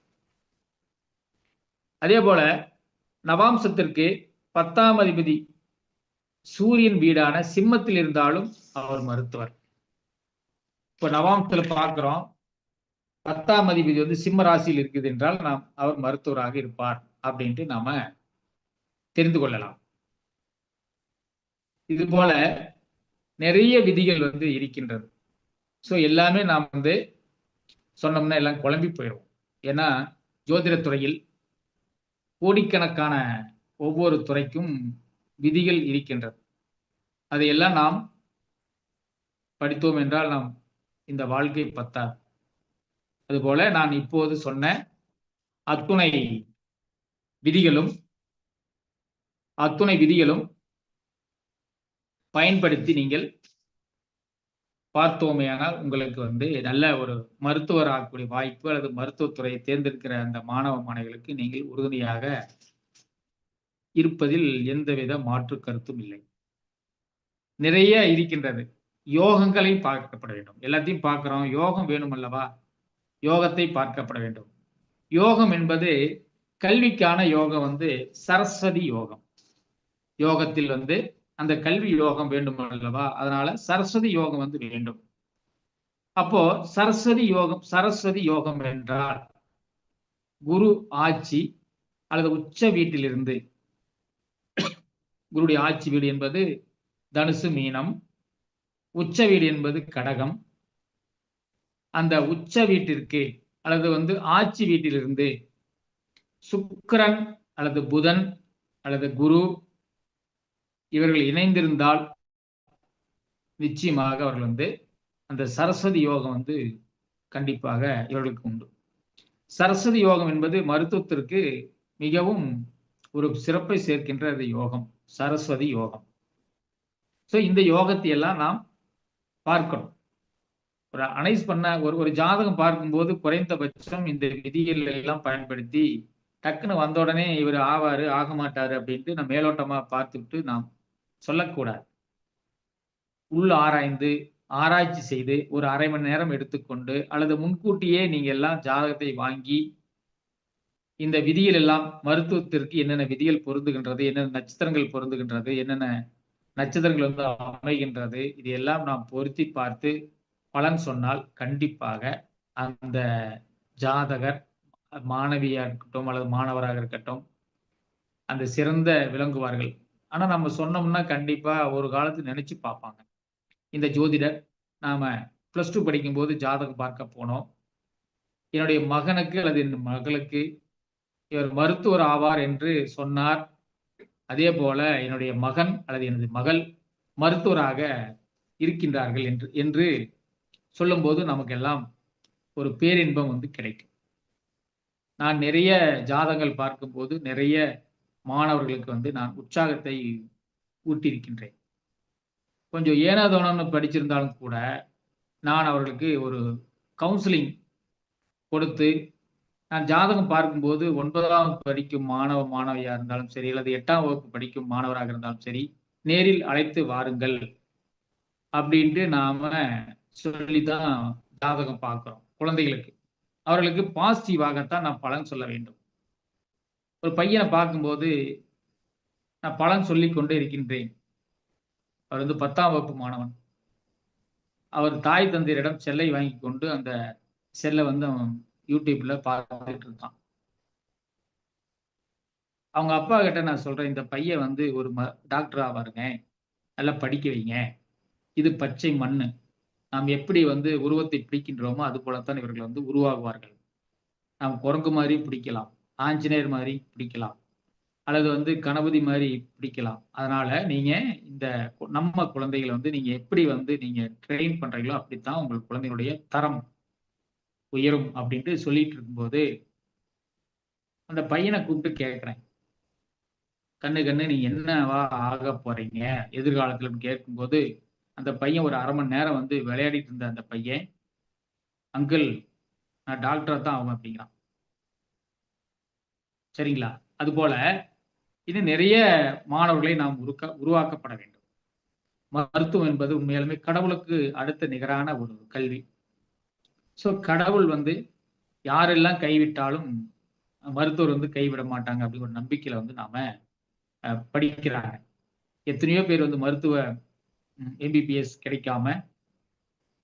அதே போல நவாம்சத்திற்கு 10ஆம் அதிபதி சூரியன் வீடான சிம்மத்தில் இருந்தாலும் அவர் மருத்துவர். இப்ப நவாம்சத்துல பார்க்கிறோம், 10ஆம் அதிபதி வந்து சிம்ம ராசியில் இருக்குது என்றால் அவர் மருத்துவராக இருப்பார் அப்படின்ட்டு நாம தெரிந்து கொள்ளலாம். இது போல நிறைய விதிகள் வந்து இருக்கின்றது. ஸோ எல்லாமே நாம் வந்து சொன்னோம்னா எல்லாம் குழம்பி போயிடும். ஏன்னா ஜோதிட துறையில் கோடிக்கணக்கான ஒவ்வொரு துறைக்கும் விதிகள் இருக்கின்றது. அதையெல்லாம் நாம் படித்தோம் என்றால் நாம் இந்த வாழ்க்கை பத்தாது. அதுபோல நான் இப்போது சொன்ன அத்துணை விதிகளும் பயன்படுத்தி நீங்கள் பார்த்தோமேயானால் உங்களுக்கு வந்து நல்ல ஒரு மருத்துவர் ஆகக்கூடிய வாய்ப்பு அல்லது மருத்துவத்துறையை தேர்ந்தெடுக்கிற அந்த மாணவ மாணவிகளுக்கு நீங்கள் உறுதுணையாக இருப்பதில் எந்தவித மாற்று கருத்தும் இல்லை. நிறைய இருக்கின்றது. யோகங்களை பார்க்கப்பட வேண்டும். எல்லாத்தையும் பார்க்கிறோம், யோகம் வேணும் அல்லவா? யோகத்தை பார்க்கப்பட வேண்டும். யோகம் என்பது கல்விக்கான யோகம் வந்து சரஸ்வதி யோகம். யோகத்தில் வந்து அந்த கல்வி யோகம் வேண்டும் அல்லவா? அதனால சரஸ்வதி யோகம் வந்து வேண்டும். அப்போ சரஸ்வதி யோகம் என்றால் குரு ஆட்சி அல்லது உச்ச வீட்டிலிருந்து, குருடைய ஆட்சி வீடு என்பது தனுசு மீனம், உச்ச வீடு என்பது கடகம். அந்த உச்ச வீட்டிற்கு அல்லது வந்து ஆட்சி வீட்டிலிருந்து சுக்கிரன் அல்லது புதன் அல்லது குரு இவர்கள் இணைந்திருந்தால் நிச்சயமாக அவர்கள் வந்து அந்த சரஸ்வதி யோகம் வந்து கண்டிப்பாக இவர்களுக்கு உண்டு. சரஸ்வதி யோகம் என்பது மருத்துவத்திற்கு மிகவும் ஒரு சிறப்பை சேர்க்கின்ற யோகம், சரஸ்வதி யோகம். ஸோ இந்த யோகத்தை எல்லாம் நாம் பார்க்கணும். ஒரு அனலைஸ் பண்ண ஒரு ஜாதகம் பார்க்கும்போது குறைந்தபட்சம் இந்த விதிகள் எல்லாம் பயன்படுத்தி டக்குன்னு வந்த உடனே இவர் ஆவாரு ஆக மாட்டாரு அப்படின்ட்டு நம்ம மேலோட்டமா பார்த்துட்டு நாம் சொல்லக்கூடாது. உள்ள ஆராய்ந்து ஆராய்ச்சி செய்து ஒரு அரை மணி நேரம் எடுத்துக்கொண்டு அல்லது முன்கூட்டியே நீங்க எல்லாம் ஜாதகத்தை வாங்கி இந்த விதிகள் எல்லாம் மருத்துவத்திற்கு என்னென்ன விதிகள் பொருந்துகின்றது, என்னென்ன நட்சத்திரங்கள் பொருந்துகின்றது, என்னென்ன நட்சத்திரங்கள் வந்து அமைகின்றது, இது எல்லாம் நாம் பொருத்தி பார்த்து பலன் சொன்னால் கண்டிப்பாக அந்த ஜாதகர் மாணவியா இருக்கட்டும் அல்லது மாணவராக இருக்கட்டும் அந்த சிறந்த விளங்குவார்கள். ஆனா நம்ம சொன்னோம்னா கண்டிப்பா ஒரு காலத்து நினைச்சு பார்ப்பாங்க. இந்த ஜோதிடர் நாம +2 படிக்கும்போது ஜாதகம் பார்க்க போனோம், என்னுடைய மகனுக்கு அல்லது என் மகளுக்கு இவர் மருத்துவர் ஆவார் என்று சொன்னார். அதே போல என்னுடைய மகன் அல்லது எனது மகள் மருத்துவராக இருக்கின்றார்கள் என்று சொல்லும்போது நமக்கெல்லாம் ஒரு பேரின்பம் வந்து கிடைக்கும். நான் நிறைய ஜாதகங்கள் பார்க்கும்போது நிறைய மாணவர்களுக்கு வந்து நான் உற்சாகத்தை ஊட்டியிருக்கின்றேன். கொஞ்சம் ஏனாதோனம்னு படிச்சிருந்தாலும் கூட நான் அவர்களுக்கு ஒரு கவுன்சிலிங் கொடுத்து, நான் ஜாதகம் பார்க்கும்போது 9ஆம் படிக்கும் மாணவ மாணவியா இருந்தாலும் சரி அல்லது 8ஆம் வகுப்பு படிக்கும் மாணவராக இருந்தாலும் சரி, நேரில் அழைத்து வாருங்கள் அப்படின்ட்டு நாம சொல்லிதான் ஜாதகம் பார்க்கிறோம். குழந்தைகளுக்கு அவர்களுக்கு பாசிட்டிவாகத்தான் நான் பலன் சொல்ல வேண்டும். ஒரு பையனை பார்க்கும்போது நான் பலன் சொல்லிக் கொண்டே இருக்கின்றேன். அவர் வந்து 10ஆம் வகுப்பு மாணவன். அவர் தாய் தந்தையரிடம் செல்லை வாங்கி கொண்டு அந்த செல்லை வந்து அவன் யூடியூப்ல பார்த்துட்டு இருக்கான். அவங்க அப்பா கிட்ட நான் சொல்றேன், இந்த பையன் வந்து ஒரு டாக்டர் ஆவாருங்க, நல்லா படிக்க வைங்க, இது பச்சை மண்ணு, நாம் எப்படி வந்து உருவத்தை பிடிக்கின்றோமோ அது போலத்தான் இவர்கள் வந்து உருவாகுவார்கள். நாம் குரங்கு மாதிரி பிடிக்கலாம், ஆஞ்சநேயர் மாதிரி பிடிக்கலாம், அல்லது வந்து கணபதி மாதிரி பிடிக்கலாம். அதனால நீங்க இந்த நம்ம குழந்தைகளை வந்து நீங்க எப்படி வந்து நீங்க ட்ரெயின் பண்றீங்களோ அப்படித்தான் உங்கள் குழந்தைகளுடைய தரம் உயரும் அப்படின்ட்டு சொல்லிட்டு இருக்கும்போது அந்த பையனை கூப்பிட்டு கேட்கிறேன், கண்ணு நீங்க என்னவா ஆக போறீங்க எதிர்காலத்துல கேட்கும்போது அந்த பையன் ஒரு 1/2 மணி நேரம் வந்து விளையாடிட்டு இருந்த அந்த பையன், அங்கிள் நான் டாக்டரா தான் ஆவேன் அப்படிங்கிறான். சரிங்களா? அதுபோல இன்னும் நிறைய மாணவர்களை நாம் உருவாக்கப்பட வேண்டும். மருத்துவம் என்பது உண்மையாலுமே கடவுளுக்கு அடுத்த நிகரான ஒரு கல்வி. ஸோ கடவுள் வந்து யாரெல்லாம் கைவிட்டாலும் மருத்துவர் வந்து கைவிட மாட்டாங்க அப்படி ஒரு நம்பிக்கையில வந்து நாம படிக்கிறாங்க. எத்தனையோ பேர் வந்து மருத்துவ எம்பிபிஎஸ் கிடைக்காம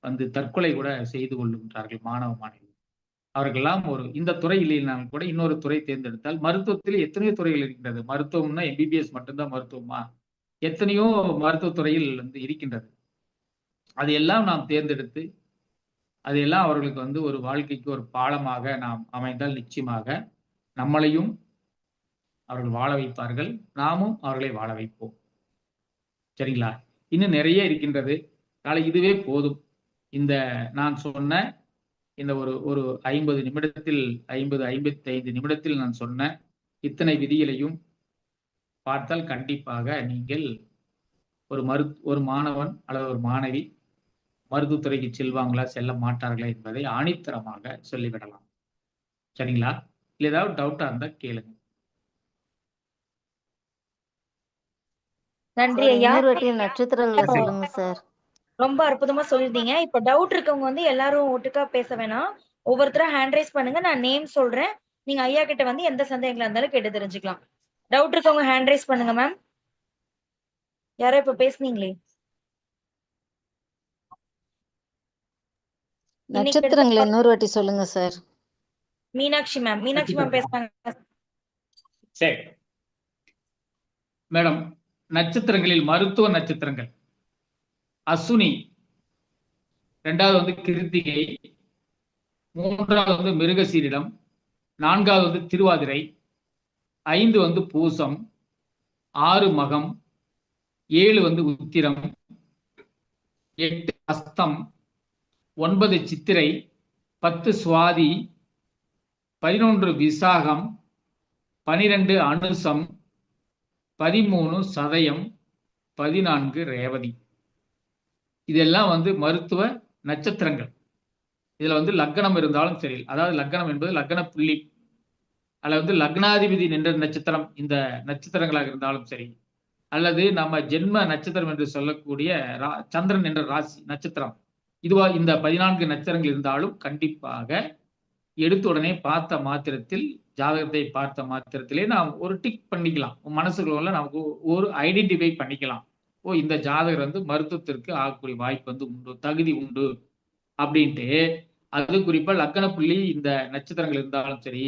வந்து தற்கொலை கூட செய்து கொள்ளுகின்றார்கள் மாணவ மாணவிகள். அவர்களெல்லாம் இந்த துறை இல்லைனாலும் கூட இன்னொரு துறை தேர்ந்தெடுத்தால், மருத்துவத்தில் எத்தனையோ துறைகள் இருக்கின்றது. மருத்துவம்னா எம்பிபிஎஸ் மட்டும்தான் மருத்துவமா? எத்தனையோ மருத்துவத்துறையில் வந்து இருக்கின்றது. அதையெல்லாம் நாம் தேர்ந்தெடுத்து அதையெல்லாம் அவர்களுக்கு வந்து ஒரு வாழ்க்கைக்கு ஒரு பாலமாக நாம் அமைந்தால் நிச்சயமாக நம்மளையும் அவர்கள் வாழ வைப்பார்கள், நாமும் அவர்களை வாழ வைப்போம். சரிங்களா? இன்னும் நிறைய இருக்கின்றது. அதனால இதுவே போதும். இந்த நான் சொன்ன இந்த ஒரு 50 நிமிடத்தில் 55 நிமிடத்தில் நான் சொன்ன இத்தனை விதிகளையும் பார்த்தால் கண்டிப்பாக நீங்கள் ஒரு மாணவன் அல்லது ஒரு மாணவி மருத்துவத்துறைக்கு செல்வாங்களா செல்ல மாட்டார்களா என்பதை ஆணித்தரமாக சொல்லிவிடலாம். சரிங்களா? இல்ல ஏதாவது டவுட்டா இருந்தா கேளுங்க. நன்றி ஐயா. இன்னொரு வாட்டி நட்சத்திரங்களை சொல்லுங்க சார். ரொம்ப அற்புதமா சொல்லிட்டீங்க. இப்ப டவுட் இருக்கவங்க வந்து எல்லாரும் ஒட்டுக்கா பேச வேணாம். ஒவ்வொருத்தரா ஹேண்ட் ரைஸ் பண்ணுங்க. நான் நேம் சொல்றேன். நீங்க ஐயா கிட்ட வந்து எந்த சந்தேகங்களா இருந்தாலும் கேட்டு தெரிஞ்சுக்கலாம். டவுட் இருக்கவங்க ஹேண்ட் ரைஸ் பண்ணுங்க மேம். யாரோ இப்ப பேசுனீங்களே. நட்சத்திரங்களை இன்னொரு வாட்டி சொல்லுங்க sir. Meenakshi ma'am. Meenakshi ma'am பேசுறாங்க. சரி மேடம், நட்சத்திரங்களில் மருத்துவ நட்சத்திரங்கள் அசுனி, 2வது வந்து கிருத்திகை, 3வது வந்து மிருகசீரிடம், 4வது வந்து திருவாதிரை, 5 வந்து பூசம், 6 மகம், 7 வந்து உத்திரம், 8 அஸ்தம், 9 சித்திரை, 10 சுவாதி, 11 விசாகம், 12 அனுசம், 13 சதயம், 14 ரேவதி. இதெல்லாம் வந்து மருத்துவ நட்சத்திரங்கள். இதுல வந்து லக்னம் இருந்தாலும் சரி, அதாவது லக்னம் என்பது லக்ன புள்ளி அல்லது வந்து லக்னாதிபதி நின்ற நட்சத்திரம் இந்த நட்சத்திரங்களாக இருந்தாலும் சரி, அல்லது நம்ம ஜென்ம நட்சத்திரம் என்று சொல்லக்கூடிய சந்திரன் என்ற ராசி நட்சத்திரம், இதுவா இந்த 14 நட்சத்திரங்கள் இருந்தாலும் கண்டிப்பாக எடுத்த உடனே பார்த்த மாத்திரத்தில், ஜாதகத்தை பார்த்த மாத்திரத்திலே நாம் ஒரு டிக் பண்ணிக்கலாம். மனசுக்குள்ள நமக்கு ஒரு ஐடென்டிஃபை பண்ணிக்கலாம். ஓ, இந்த ஜாதகர் வந்து மருத்துவத்திற்கு ஆகக்கூடிய வாய்ப்பு வந்து உண்டு, தகுதி உண்டு அப்படின்ட்டு. அது குறிப்பா லக்ன புள்ளி இந்த நட்சத்திரங்கள் இருந்தாலும் சரி,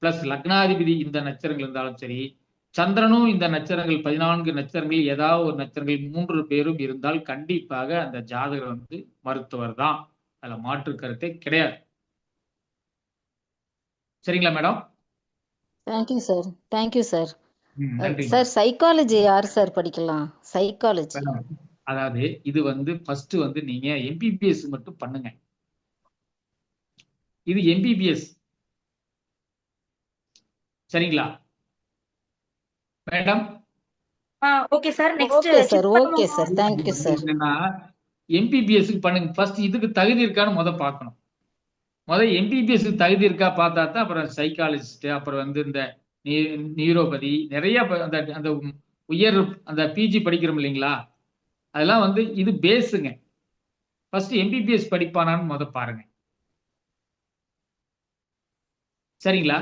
பிளஸ் லக்னாதிபதி இந்த நட்சத்திரங்கள் இருந்தாலும் சரி, சந்திரனும் இந்த நட்சத்திரங்கள் 14 நட்சத்திரங்களில் ஏதாவது ஒரு நட்சத்திரங்கள் 3 பேரும் இருந்தால் கண்டிப்பாக அந்த ஜாதகர் வந்து மருத்துவர் தான். அதுல மாற்று கருத்தே கிடையாது. சரிங்களா madam? Thank you sir. Thank you sir. நன்றி சார் சைக்காலஜி யார் சார் படிக்கலாம்? சைக்காலஜி அதாவது இது வந்து ஃபர்ஸ்ட் வந்து நீங்க எம்பிபிஎஸ் மட்டும் பண்ணுங்க. இது எம்பிபிஎஸ். சரிங்களா madam? Okay sir. Next okay sir. Okay sir. Thank you sir. என்னன்னா எம்பிபிஎஸ்க்கு பண்ணுங்க. ஃபர்ஸ்ட் இதுக்கு தகுதி இருக்கான்னு முத பார்க்கணும். முதல் எம்பிபிஎஸ் தகுதி இருக்கா பார்த்தா தான் அப்புறம் சைக்காலஜிஸ்ட், அப்புறம் வந்து இந்த நியூரோபதி நிறைய அந்த உயர் அந்த பிஜி படிக்கிறோம் இல்லைங்களா, அதெல்லாம் வந்து இது பேஸுங்க. ஃபர்ஸ்ட் எம்பிபிஎஸ் படிப்பானான்னு முத பாருங்க. சரிங்களா?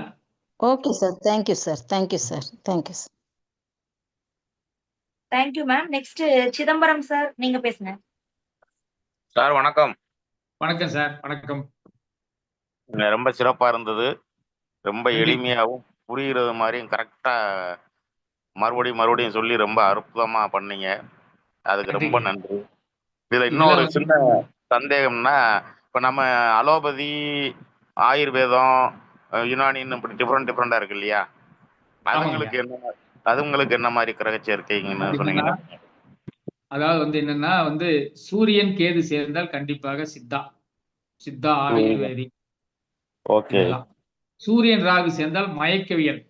Okay sir. Thank you sir. Thank you sir. Thank you sir. Thank you ma'am. Next Chidambaram sir, நீங்க பேசுங்க. சார் வணக்கம். வணக்கம் சார். வணக்கம். ரொம்ப சிறப்பா இருந்தது. ரொம்ப எளிமையாகவும் புரிகிறது மாதிரியும் கரெக்டா மறுபடியும் சொல்லி ரொம்ப அற்புதமா பண்ணீங்க. அதுக்கு ரொம்ப நன்றி. இதுல இன்னொரு சின்ன சந்தேகம்னா, இப்ப நம்ம அலோபதி, ஆயுர்வேதம், யுனானின்னு இப்படி டிஃப்ரெண்டா இருக்கு இல்லையா, அதுங்களுக்கு என்ன மாதிரி கிரக சேர்க்கைங்கன்னு சொன்னீங்கன்னா? அதாவது வந்து என்னன்னா வந்து சூரியன் கேது சேர்ந்தால் கண்டிப்பாக சித்தா ஆயுர்வேதி. ஓகே. சூரியன் ராகு சேர்ந்தால் மயக்கவியல்,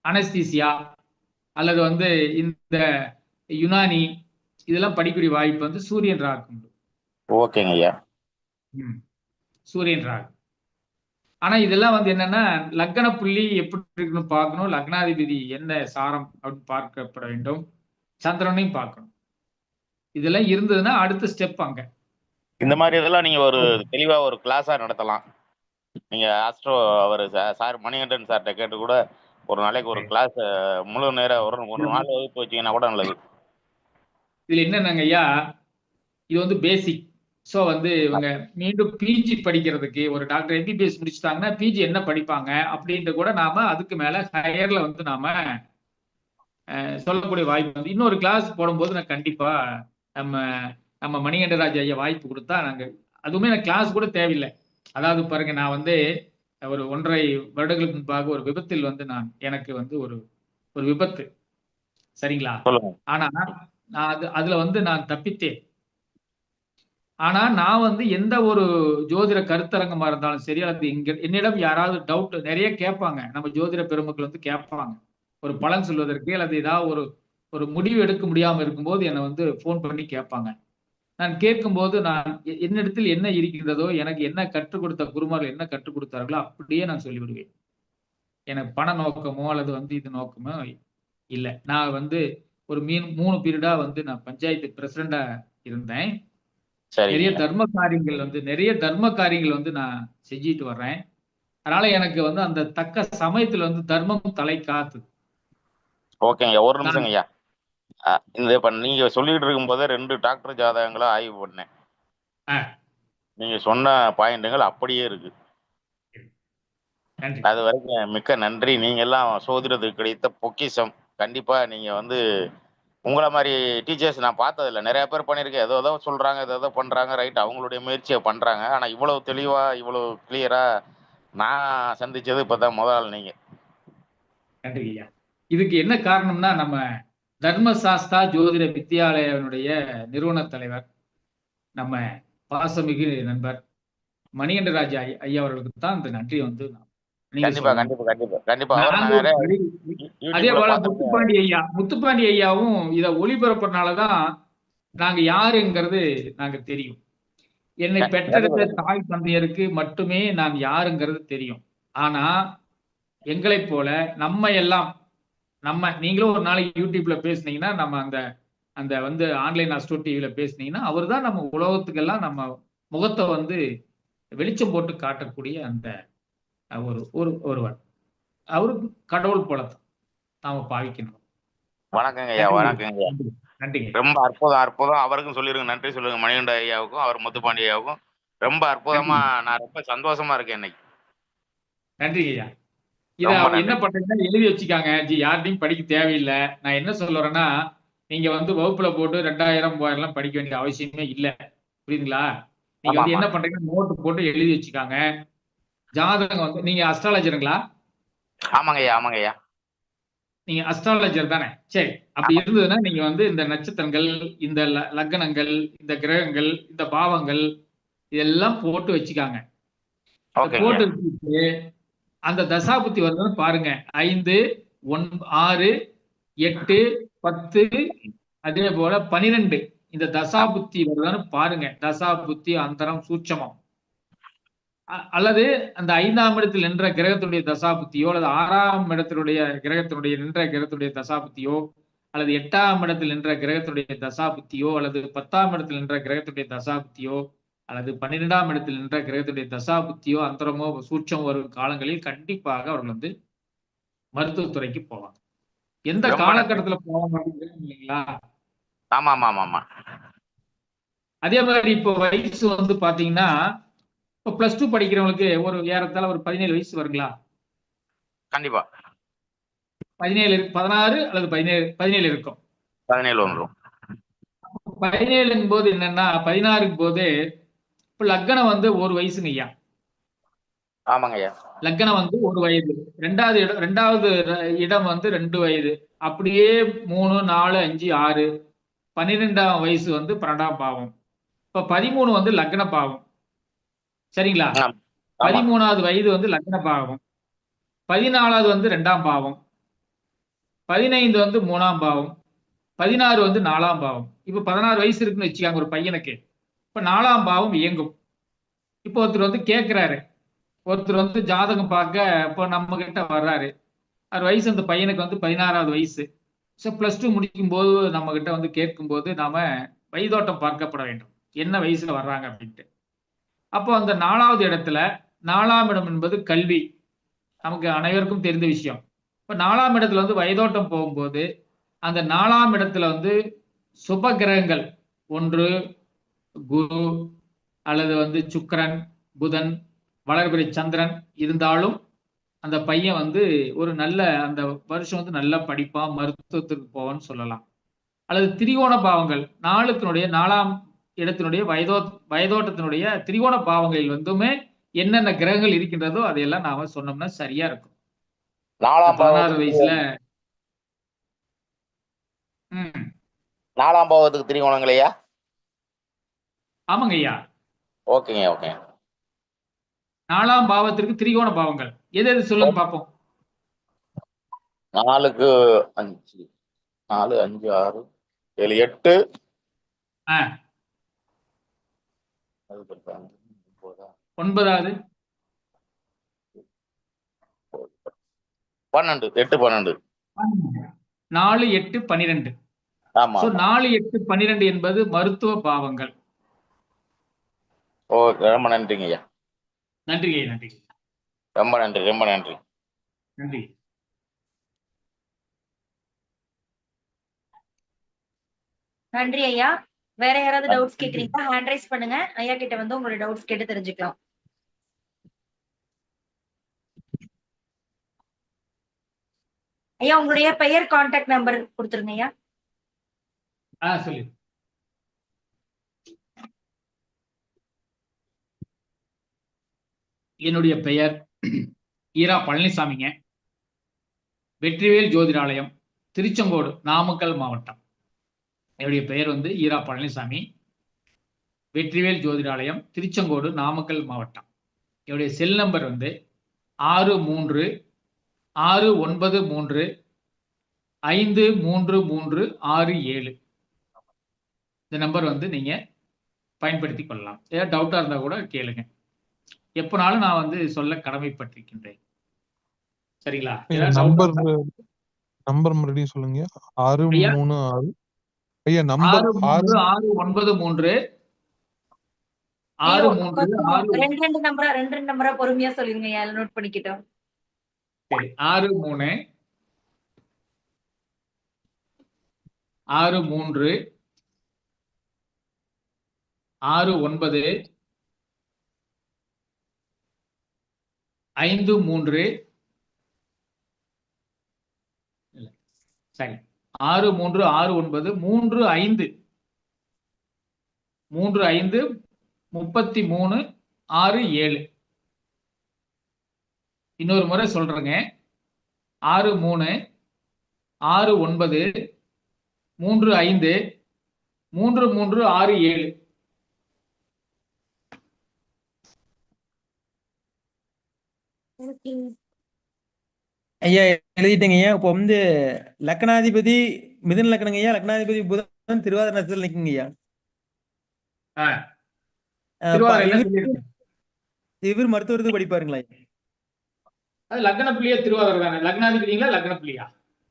அனஸ்தீசியா, அல்லது வந்து இந்த யுனானி, இதெல்லாம் படிக்கக்கூடிய வாய்ப்பு வந்து சூரியன் ராகு உண்டு. ஓகேங்க ஐயா. சூரியன் ராகு. ஆனா இதெல்லாம் வந்து என்னன்னா லக்ன புள்ளி எப்படி இருக்குன்னு பார்க்கணும், லக்னாதிபதி என்ன சாரம் அப்படின்னு பார்க்கப்பட வேண்டும், சந்திரனையும் பார்க்கணும். இதெல்லாம் இருந்ததுன்னா அடுத்த ஸ்டெப் அங்க. இந்த மாதிரி இதெல்லாம் நீங்க ஒரு தெளிவா ஒரு கிளாஸா நடத்தலாம். நீங்க ஆஸ்ட்ரோ அவர் சார் மணிகண்டன் சார்கிட்ட கேட்டு கூட ஒரு நாளைக்கு ஒரு கிளாஸ் முழு நேரம் ஒரு நாள் வகுப்பு வச்சீங்கன்னா கூட நல்லது. இதுல என்னன்னாங்க ஐயா, இது வந்து பேசிக். ஸோ வந்து இவங்க மீண்டும் பிஜி படிக்கிறதுக்கு ஒரு டாக்டர் எம்பிபிஎஸ் முடிச்சுட்டாங்கன்னா பிஜி என்ன படிப்பாங்க அப்படின்ட்டு கூட நாம அதுக்கு மேல ஹையர்ல வந்து நாம சொல்லக்கூடிய வாய்ப்பு வந்து இன்னொரு கிளாஸ் போடும்போது நான் கண்டிப்பா நம்ம மணிகண்டராஜ் ஐயா வாய்ப்பு கொடுத்தா நாங்க அதுவுமே எனக்கு கிளாஸ் கூட தேவையில்லை. அதாவது பாருங்க, நான் வந்து ஒரு 1.5 வருடங்களுக்கு முன்பாக ஒரு விபத்தில் வந்து எனக்கு வந்து ஒரு விபத்து, சரிங்களா? ஆனா நான் அதுல வந்து நான் தப்பித்தேன். ஆனா நான் வந்து எந்த ஒரு ஜோதிட கருத்தரங்கமா இருந்தாலும் சரி, அல்லது என்னிடம் யாராவது டவுட் நிறைய கேட்பாங்க. நம்ம ஜோதிட பெருமக்கள் வந்து கேட்பாங்க ஒரு பலன் சொல்வதற்கு, அல்லது ஏதாவது ஒரு முடிவு எடுக்க முடியாம இருக்கும்போது என்னை வந்து போன் பண்ணி கேட்பாங்க. நான் கேட்கும்போது நான் என்னிடத்தில் என்ன இருக்கின்றதோ, எனக்கு என்ன கற்றுக் கொடுத்த குருமார்கள் என்ன கற்றுக் கொடுத்தார்களோ அப்படியே நான் சொல்லிவிடுவேன். எனக்கு பண நோக்கமோ அல்லது வந்து இது நோக்கமோ இல்லை. நான் வந்து ஒரு 3 பீரியடா வந்து நான் பஞ்சாயத்து பிரசிடண்டா இருந்தேன். நிறைய தர்ம காரியங்கள் வந்து நான் செஞ்சிட்டு வர்றேன். அதனால எனக்கு வந்து அந்த தக்க சமயத்துல வந்து தர்மம் தலை காத்து. ஓகேங்க, ஒரு நிமிஷம் ஐயா. இந்த இப்ப நீங்க சொல்லிட்டு இருக்கும் போதே 2 டாக்டர் ஜாதகங்களை ஆய்வு பண்ணேன். நீங்க சொன்ன பாயிண்ட்டுகள் அப்படியே இருக்கு. அது வரைக்கும் மிக்க நன்றி. நீங்க எல்லாம் சோதிடத்துக்கு கிடைத்த பொக்கிஷம். கண்டிப்பா நீங்க வந்து உங்களை மாதிரி டீச்சர்ஸ் நான் பார்த்தது இல்லை. நிறைய பேர் பண்ணியிருக்கேன், ஏதோ சொல்றாங்க, ஏதோ பண்றாங்க, ரைட், அவங்களுடைய முயற்சியை பண்றாங்க. ஆனா இவ்வளவு தெளிவா இவ்வளவு கிளியரா நான் சந்திச்சது இப்பதான் முதல் நீங்க. நன்றி ஐயா. இதுக்கு என்ன காரணம்னா, நம்ம தர்மசாஸ்தா ஜோதிட வித்யாலயனுடைய நிறுவன தலைவர் நம்ம பாசமிகு நண்பர் மணிகண்டராஜ் ஐயா அவர்களுக்கு தான் இந்த நன்றி வந்து அதே போல முத்துப்பாண்டி ஐயாவும் இத ஒளிபரப்புறதுனாலதான் நாங்க யாருங்கிறது நாங்க தெரியும். என்னை பெற்றெடுத்த தாய் தந்தையருக்கு மட்டுமே நான் யாருங்கிறது தெரியும். ஆனா எங்களை போல நீங்களும் ஒரு நாளைக்கு யூடியூப்ல பேசுனீங்கன்னா, நம்ம அந்த வந்து ஆன்லைன் அஸ்ட்ரோ டிவில பேசுனீங்கன்னா, அவர் தான் நம்ம உலகத்துக்கெல்லாம் நம்ம முகத்தை வந்து வெளிச்சம் போட்டு காட்டக்கூடிய அந்த ஒருவர். அவருக்கு கடவுள் போலத்தான் நாம பாவிக்கணும். வணக்கங்க ஐயா. வணக்கங்க. நன்றிங்க. ரொம்ப அற்புதம். அவருக்கும் சொல்லிருங்க, நன்றி சொல்லுங்க மணிகண்ட ஐயாவுக்கும் அவர் முத்துப்பாண்டி ஐயாவுக்கும். ரொம்ப அற்புதமா, நான் ரொம்ப சந்தோஷமா இருக்கேன் இன்னைக்கு. நன்றி ஐயா. இத என்ன பண்றீங்கன்னா எழுதி வச்சுக்காங்க. யார்ட்டையும் படிக்க தேவையில்லை. நான் என்ன சொல்றேன்னா, நீங்க வந்து வகுப்புல போட்டு 2000 3000 எல்லாம் படிக்க வேண்டிய அவசியமே இல்லை. புரியுதுங்களா? நீங்க வந்து என்ன பண்றீங்கன்னா நோட்டு போட்டு எழுதி வச்சுக்காங்க. ஜாதகம் வந்து நீங்க அஸ்ட்ராலஜருங்களா? ஆமாங்க ஐயா. நீங்க அஸ்ட்ராலஜர் தானே? சரி, அப்படி இருந்ததுன்னா நீங்க வந்து இந்த நட்சத்திரங்கள், இந்த லக்னங்கள், இந்த கிரகங்கள், இந்த பாவங்கள் இதெல்லாம் போட்டு வச்சுக்காங்க. போட்டு வச்சுட்டு அந்த தசாபுத்தி வருதுன்னு பாருங்க. 5 6 8 10 அதே போல 12 இந்த தசாபுத்தி வருதான்னு பாருங்க. தசாபுத்தி, அந்தரம், சூட்சமம், அல்லது அந்த 5ஆம் இடத்தில் நின்ற கிரகத்துடைய தசாபுத்தியோ, அல்லது 6ஆம் இடத்தினுடைய நின்ற கிரகத்துடைய தசாபுத்தியோ, அல்லது 8ஆம் இடத்தில் நின்ற கிரகத்துடைய தசாபுத்தியோ, அல்லது 10ஆம் இடத்தில் நின்ற கிரகத்துடைய தசாபுத்தியோ, அல்லது 12ஆம் இடத்தில் நின்ற கிரகத்துடைய தசாபுத்தியோ, அந்தரமோ, சூட்சமோ வரும் காலங்களில் கண்டிப்பாக அவர்கள் வந்து மருத்துவத்துறைக்கு போவாங்க. எந்த காலகட்டத்துல போவாங்க இல்லைங்களா? ஆமா. அதே மாதிரி இப்போ வயசு வந்து பாத்தீங்கன்னா, இப்போ +2 படிக்கிறவங்களுக்கு ஒரு ஏறத்தாழ ஒரு 17 வயசு வருங்களா? கண்டிப்பா 17 16 அல்லது 17 இருக்கும். 17 வந்துரும். 17 போது என்னன்னா 16 போது இப்ப லக்னம் வந்து 1 வயசுங்க ஐயா. ஆமாங்க ஐயா. லக்னம் வந்து 1 வயது. ரெண்டாவது இடம் வந்து 2 வயது. அப்படியே 3 4 5 6 12ஆம் வயசு வந்து 12ஆம் பாவம். இப்ப 13 வந்து லக்ன பாவம், சரிங்களா? 13வது வயது வந்து லக்ன பாவம். 14வது வந்து 2ஆம் பாவம். 15 வந்து 3ஆம் பாவம். 16 வந்து 4ஆம் பாவம். இப்ப 16 வயசு இருக்குன்னு வச்சுக்காங்க ஒரு பையனுக்கு. இப்ப 4ஆம் பாவம் இயங்கும். இப்போ ஒருத்தர் வந்து கேட்கிறாரு, ஒருத்தர் வந்து ஜாதகம் பார்க்க இப்போ நம்ம கிட்ட வர்றாரு. அவர் வயசு அந்த பையனுக்கு வந்து 16வது வயசு. ஸோ +2 முடிக்கும் போது நம்ம கிட்ட வந்து கேட்கும்போது நாம வயதோட்டம் பார்க்கப்பட வேண்டும். என்ன வயசுல வர்றாங்க அப்படின்ட்டு. அப்போ அந்த 4வது இடத்துல 4ஆம் இடம் என்பது கல்வி. நமக்கு அனைவருக்கும் தெரிந்த விஷயம். இப்ப 4ஆம் இடத்துல வந்து வயதோட்டம் போகும்போது அந்த 4ஆம் இடத்துல வந்து சுப கிரகங்கள், ஒன்று குரு அல்லது வந்து சுக்கிரன், புதன், வளர்பிறை சந்திரன் இருந்தாலும் அந்த பையன் வந்து ஒரு நல்ல அந்த வருஷம் வந்து நல்லா படிப்பான், மருத்துவத்துக்கு போவான்னு சொல்லலாம். அல்லது திரிகோண பாவங்கள் 4ஆம் இடத்தினுடைய வயதோட்டத்தினுடைய திரிகோண பாவங்களில் வந்துமே என்னென்ன கிரகங்கள் இருக்கின்றதோ அதையெல்லாம் நாம சொன்னோம்னா சரியா இருக்கும். 4ஆம் 16 வயசுல ம் 4ஆம் பாவத்துக்கு திரிகோணங்களையா? ஆமாங்க ஐயா. ஓகேங்க, ஓகே. 4ஆம் பாவத்திற்கு திரிகோண பாவங்கள் எது எது சொல்லுங்க பார்ப்போம். 4க்கு 5, 4, 5, 6, 7, 8. ஆ, அதுக்கு 9வது 12, 8, 12. 4, 8, 12. ஆமா, சோ ஆமா. 4, 8, 12 என்பது மருத்துவ பாவங்கள். ஓகே, ரொம்ப நன்றிங்க ஐயா. நன்றிங்க ஐயா, நன்றி ரொம்ப நன்றி, ரொம்ப நன்றி. நன்றி. நன்றி ஐயா. வேற யாராவது டவுட்ஸ் நன்றி. கேக்குறீங்களா? ஹேண்ட் ரைஸ் பண்ணுங்க. ஐயா கிட்ட வந்து உங்களோட டவுட்ஸ் கேட்டு தெரிஞ்சுக்கலாம். ஐயா உங்களுடைய பெயர், கான்டாக்ட் நம்பர் கொடுத்துருங்க ஐயா. சொல்லு. என்னுடைய பெயர் ஈரா பழனிசாமிங்க. வெற்றிவேல் ஜோதிடாலயம், திருச்செங்கோடு, நாமக்கல் மாவட்டம். என்னுடைய பெயர் வந்து ஈரா பழனிசாமி. வெற்றிவேல் ஜோதிடாலயம், திருச்செங்கோடு, நாமக்கல் மாவட்டம். என்னுடைய செல் நம்பர் வந்து 6363535367. இந்த நம்பர் வந்து நீங்க பயன்படுத்திக் கொள்ளலாம். ஏதாவது டவுட்டா இருந்தா கூட கேளுங்க. எப்பனாலும் நான் வந்து சொல்ல கடமைப்பட்டிருக்கின்றேன். சரிங்களா? ஏதாவது நம்பர் டவுட் நம்பர் மறுபடியும் சொல்லுங்க. ஐயா 636 ஐயா நம்பர் 63693 636 ரெண்டு நம்பரா பொறுமையா சொல்லுங்க ஐயா, நோட் பண்ணிக்கிட்டோம். சரி 63 69 53 சரி 6369 35 33 67. இன்னொரு முறை சொல்றேங்க. 63 69 35 3367. ஐயா எழுதிட்டேங்க ஐயா. இப்போ வந்து லக்னாதிபதி மிதுன லக்னங்க ஐயா. லக்னாதிபதி புதன் திருவாதிரை நட்சத்திரத்தில் நிக்குங்க ஐயா. திருவாரூர்ல சொல்லியிருக்கேன். இவர் மருத்துவத்துக்கு படிப்பாருங்களா ஐயா? அது லக்ன புள்ளியா திருவாரூர் தானே. லக்னாதிபதிங்களா லக்ன புள்ளியா?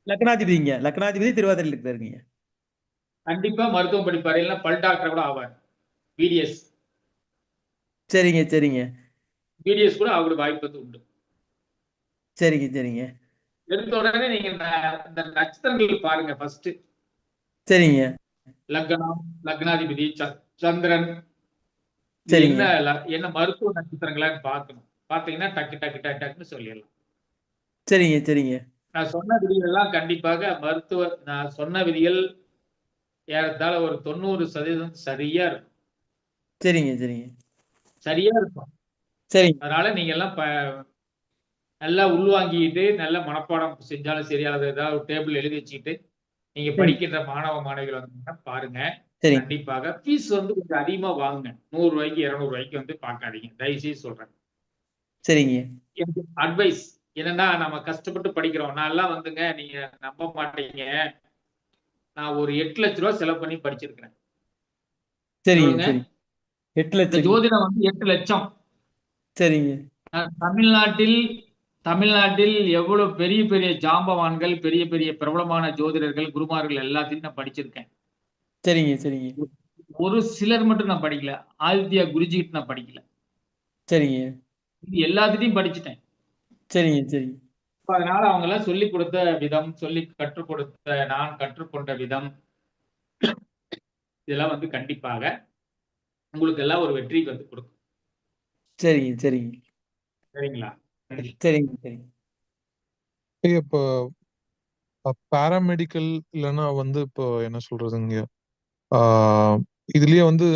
லக்னாதிபதிங்க. லக்னாதிபதி திருவாதிரையில் இருக்காருங்க ஐயா. கண்டிப்பா மருத்துவம் படிப்பாரு. இல்ல பல் டாக்டர் கூட ஆவார். பிடிஎஸ் சரிங்க சரிங்க பிடிஎஸ் கூட அவருக்கு வாய்ப்பு வந்து உண்டு. சரிங்க சரிங்க எடுத்த உடனே நீங்க இந்த நட்சத்திரங்கள் பாருங்க. ஃபர்ஸ்ட் சரிங்க லக்னம், லக்னாதிபதி, சந்திரன், சரிங்க என்ன மருத்துவ நட்சத்திரங்களான்னு பார்க்கணும். பார்த்தீங்கன்னா டக்கு டக்கு டக்கு டக்குன்னு சொல்லிடலாம். சரிங்க சரிங்க நான் சொன்ன விதிகள் எல்லாம் கண்டிப்பாக நான் சொன்ன விதிகள் ஏறத்தாழ ஒரு 90% சரியா இருக்கும். சரிங்க சரிங்க சரியா இருக்கும். சரிங்க அதனால நீங்க எல்லாம் நல்லா உள்வாங்கிட்டு நல்ல மனப்பாடம் செஞ்சாலும் சரி, அல்லது ஏதாவது ஒரு டேபிள் எழுதி வச்சுக்கிட்டு நீங்க படிக்கின்ற மாணவ மாணவிகள் வந்து பாருங்க. சரிங்க கண்டிப்பாக ஃபீஸ் வந்து கொஞ்சம் அதிகமா வாங்குங்க. 100 ரூபாய்க்கு 200 ரூபாய்க்கு வந்து பார்க்காதீங்க. தயவுசெய்து சொல்றேன். சரிங்க எனக்கு அட்வைஸ் என்னன்னா, நம்ம கஷ்டப்பட்டு படிக்கிறோம். நான் எல்லாம் வந்துங்க, நீங்க நம்ப மாட்டீங்க. நான் ஒரு 8 லட்ச ரூபாய் செலவு பண்ணி படிச்சிருக்கிறேன். சரிங்க எவ்வளவுங்க? சரி 8 இந்த லட்சம். ஜோதிடம் வந்து 8 லட்சம். சரிங்க தமிழ்நாட்டில் தமிழ்நாட்டில் எவ்வளவு பெரிய பெரிய ஜாம்பவான்கள், பெரிய பெரிய பிரபலமான ஜோதிடர்கள், குருமார்கள் எல்லாத்தையும் நான் படிச்சிருக்கேன். சரிங்க சரிங்க ஒரு சிலர் மட்டும் நான் படிக்கல. ஆதித்யா குருஜி கிட்ட நான் படிக்கல. சரிங்க இது எல்லாத்தையும் படிச்சுட்டேன். சரிங்க சரிங்க அதனால அவங்க எல்லாம் சொல்லிக் கொடுத்த விதம், சொல்லி கற்றுக் கொடுத்த நான் கற்றுக்கொண்ட விதம், இதெல்லாம் வந்து கண்டிப்பாக உங்களுக்கு எல்லாம் ஒரு வெற்றி வந்து கொடுக்கும். சரிங்க சரிங்க சரிங்களா? நன்றி. சரிங்க சரிங்க ஐயா இப்போ பாராமெடிக்கல் இல்லைன்னா வந்து இப்போ என்ன சொல்றதுங்க, இதுலயே வந்து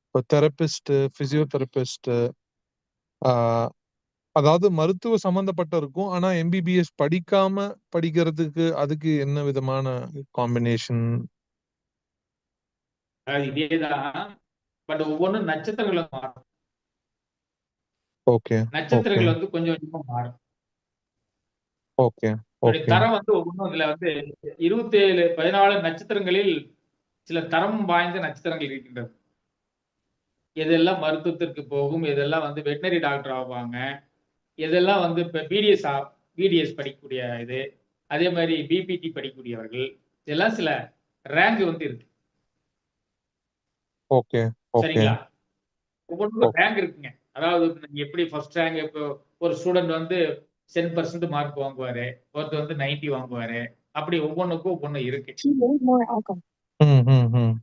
இப்போ தெரபிஸ்ட், பிசியோதெரபிஸ்ட், அதாவது மருத்துவ சம்பந்தப்பட்ட இருக்கும். ஆனா எம்பிபிஎஸ் படிக்காம படிக்கிறதுக்கு அதுக்கு என்ன விதமான காம்பினேஷன்? இதேதான். பட் ஒவ்வொன்றும் நட்சத்திரங்கள் மாறும். ஓகே ஓகே நட்சத்திரங்கள் வந்து கொஞ்சம் கொஞ்சமா மாறும். ஓகே இதோடைய ஓகே தரம் வந்து ஒவ்வொன்றும் இதுல வந்து 27 14 நட்சத்திரங்களில் சில தரம் வாய்ந்த நட்சத்திரங்கள் இருக்கின்றது. எதெல்லாம் மருத்துவத்திற்கு போகும், எதெல்லாம் வந்து வெட்டினரி டாக்டர் ஆவாங்க, எதெல்லாம் வந்து இப்ப பிடிஎஸ் படிக்கக்கூடிய இது, அதே மாதிரி பிபிடி படிக்கக்கூடியவர்கள், இதெல்லாம் சில ரேங்க் வந்து இருக்கு. ஓகே ஓகே சரிங்களா? ஒவ்வொன்றும் ரேங்க் இருக்குங்க. அதாவது நீங்க எப்படி ஃபர்ஸ்ட் ரேங்க், இப்போ ஒரு ஸ்டூடெண்ட் வந்து 10% மார்க் வாங்குவாரு, ஒருத்தர் வந்து 90 வாங்குவாரு. அப்படி ஒவ்வொன்றுக்கும் ஒவ்வொன்று இருக்கு. ம் ம் ம்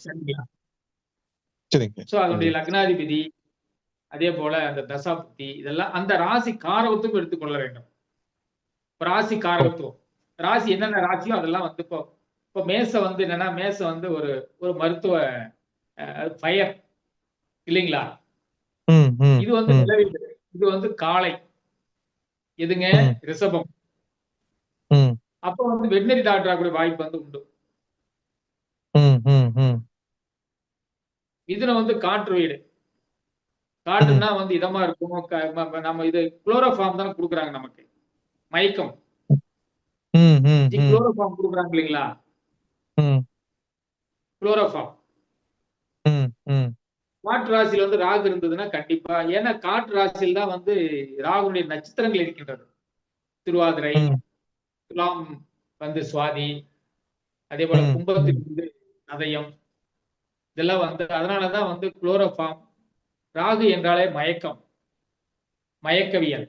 சரிங்களா? சரிங்க சோ அதனுடைய லக்னாதிபதி, அதே போல அந்த தசாபுத்தி, இதெல்லாம் அந்த ராசி காரகத்துவம் எடுத்துக்கொள்ள வேண்டும். ராசி காரகத்துவம், ராசி என்னென்ன ராசியோ அதெல்லாம் வந்து இப்போ மேசம் வந்து என்னன்னா, மேசம் வந்து ஒரு ஒரு மருத்துவ ஃபயர் இல்லைங்களா? ம் ம் இது வந்து ம் நிலவில், இது வந்து காளை, எதுங்க ம் ரிஷபம். ம் அப்போ வந்து வெட்டினரி டாக்டர் ஆகக்கூடிய வாய்ப்பு வந்து உண்டு. ம் ம் ம் இதுல வந்து காற்று வீடு, காற்றுன்னா வந்து இதமா இருக்கும். நம்ம இது குளோரோஃபார்ம் தானே கொடுக்குறாங்க நமக்கு, மயக்கம். ம் ம் ம் குளோரோஃபார்ம் கொடுக்குறாங்க இல்லைங்களா? ம் குளோரோஃபார்ம். ம் ம் காற்று ராசியில வந்து ராகு இருந்ததுன்னா கண்டிப்பா, ஏன்னா காற்று ராசியில் தான் வந்து ராகுனுடைய நட்சத்திரங்கள் இருக்கின்றது. திருவாதிரை, ம் துலாம் வந்து சுவாதி, அதே போல ம் கும்பத்தில் வந்து அதயம், இதெல்லாம் வந்து அதனாலதான் வந்து குளோரோஃபார்ம். ராகு என்றாலே மயக்கம், மயக்கவியல்.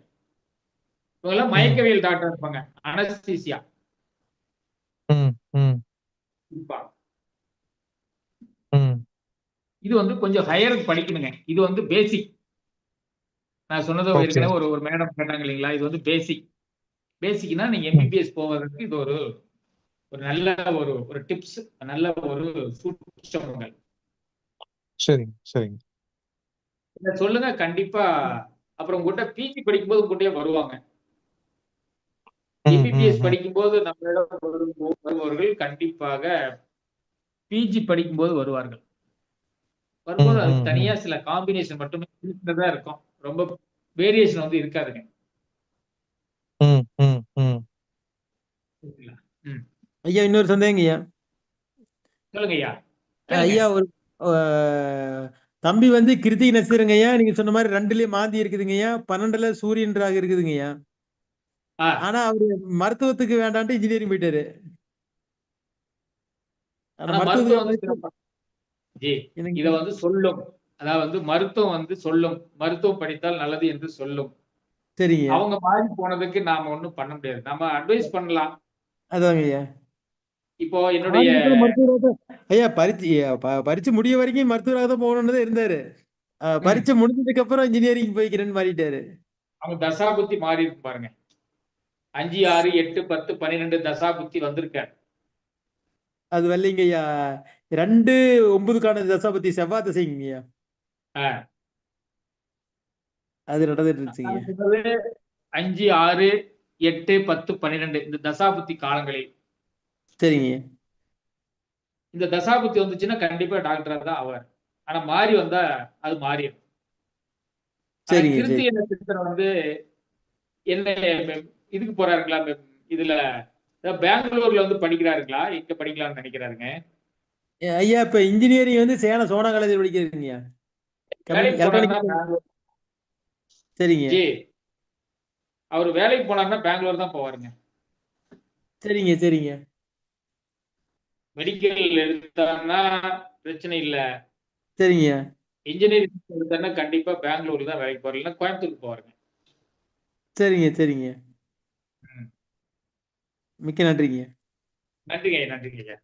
இவங்கெல்லாம் மயக்கவியல் டாக்டர் இருப்பாங்க, அனஸ்தீசியா ம் ம் இருப்பாங்க. ம் இது வந்து கொஞ்சம் ஹையர் படிக்கணுங்க. இது வந்து பேசிக். நான் சொன்னது ஓகே ஏற்கனவே ஒரு மேடம் கேட்டாங்க இல்லைங்களா? இது வந்து பேசிக். பேசிக்னா நீங்க எம்பிபிஎஸ் போவதற்கு இது ஒரு ஒரு நல்ல ஒரு டிப்ஸ், நல்ல ஒரு சூட்சமங்கள். சரிங்க சரிங்க இத சொல்லுங்க கண்டிப்பா. அப்புறம் உங்ககிட்ட பிஜி படிக்கும்போது உங்ககிட்டயே வருவாங்க. ம் ம் எம்பிபிஎஸ் ம் படிக்கும்போது நம்மளிடம் வருபவர்கள் கண்டிப்பாக பிஜி படிக்கும்போது வருவார்கள். வரும்போது ம் அதுக்கு ம் தனியா சில காம்பினேஷன் மட்டுமே இருக்கிறதா இருக்கும். ரொம்ப வேரியேஷன் வந்து இருக்காதுங்க. ம் ம் ம் சரிங்களா? ம். ஐயா இன்னொரு சந்தேகம் ஐயா. சொல்லுங்க ஐயா. கேளுங்க. ஐயா ஒரு அஹ், தம்பி வந்து கிருத்திகை நட்சத்திரங்க ஐயா. நீங்க சொன்ன மாதிரி 2லயே மாந்தி இருக்குதுங்க ஐயா, 12ல சூரியன் ராகு இருக்குதுங்க ஐயா. ஆ, ஆனா அவரு மருத்துவத்துக்கு வேண்டான்ட்டு இன்ஜினியரிங் போயிட்டாரு. ஆனா ஆனா மருத்துவம் வந்து மருத்துவத்துக்கு சிறப்பா ஜி, எனக்கு இத வந்து சொல்லும். அதாவது வந்து மருத்துவம் வந்து சொல்லும். மருத்துவம் படித்தால் நல்லது என்று சொல்லும். சரிங்க அவங்க மாறி போனதுக்கு நாம ஒண்ணும் பண்ண முடியாது. நம்ம அட்வைஸ் பண்ணலாம். அதாங்க ஐயா. இப்போ என்னுடைய ஆரம்பத்துல மருத்துவராக தான் ஐயா பரீட்சை முடிய வரைக்கும் மருத்துவராக தான் போகணும்னு தான் இருந்தாரு. பரீட்சை முடிஞ்சதுக்கு அப்புறம் இன்ஜினியரிங் போய்க்கிறேன்னு மாறிட்டாரு. அவங்க தசாபுத்தி மாறி இருக்கு பாருங்க. 5, 6, 8, 10, 12 தசாபுத்தி வந்திருக்காரு. அது வரலைங்க ஐயா. 2-9க்கான தசாபதி செவ்வாய் தசைங்க ஐயா. ஆ. அது நடந்துட்டு இருந்துச்சுங்க. நான் சொல்றது 5, 6, 8, 10, 12 இந்த தசாபுத்தி காலங்களில் சரிங்க இந்த தசாபுத்தி வந்துச்சுன்னா கண்டிப்பா டாக்டரா தான் ஆவார். ஆனா மாறி வந்தா அது மாறிடும். ஆனா சரிங்க சரி கிருத்திகை நட்சத்திரம் வந்து என்ன இதுக்கு போறாருங்களா, இதுல பெங்களூர்ல வந்து படிக்கிறாருங்களா? இங்க படிக்கலாம்னு நினைக்கிறாருங்க. ஐயா இப்ப இன்ஜினியரிங் வந்து சேலம் சோனா காலேஜில் படிக்கிறீங்கய்யா. வேலைக்கு எலக்ட்ரானிக் போனாருன்னா பெங்களூர். சரிங்க ஜி அவர் வேலைக்கு போனாருன்னா பெங்களூர் தான் போவாருங்க. சரிங்க சரிங்க மெடிக்கல் எடுத்தாருன்னா பிரச்சனை இல்ல. சரிங்க இன்ஜினியரிங் எடுத்தாருன்னா கண்டிப்பா பெங்களூர் தான் வேலைக்கு போவாரு, இல்லைன்னா கோயம்புத்தூருக்கு போவாருங்க. சரிங்க சரிங்க ம். மிக்க நன்றிங்க. நன்றிங்க ஐயா, நன்றிங்க ஐயா.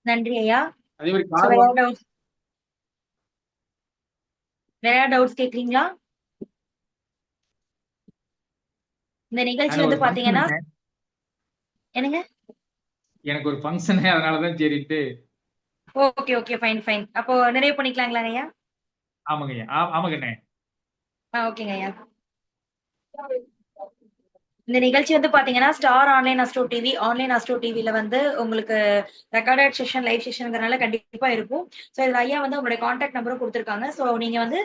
நன்றி ஐயா. அதே மாதிரி So, வேற டவுட்ஸ் கேக்குறீங்களா? இந்த நிகழ்ச்சி வந்து பாத்தீங்கன்னா என்னங்க? எனக்கு ஒரு ஃபங்க்ஷன் அதனாலதான் சரிட்டு. Okay okay fine fine. அப்போ நிறைவு பண்ணிக்கலாங்களா ஐயா? ஆமாங்க ஐயா. ஆமாங்கண்ணே. ஓகேங்க ஐயா. இந்த நிகழ்ச்சி வந்து பாத்தீங்கன்னா ஸ்டார் ஆன்லைன் அஸ்ட்ரோ டிவி டிவில வந்து உங்களுக்கு ரெக்கார்டட் செஷன் லைவ் செஷன்ங்கிறனால கண்டிப்பா இருக்கும். ஸோ இதுல ஐயா வந்து உங்களுடைய கான்டாக்ட் நம்பரும் கொடுத்துருக்காங்க. ஸோ நீங்க வந்து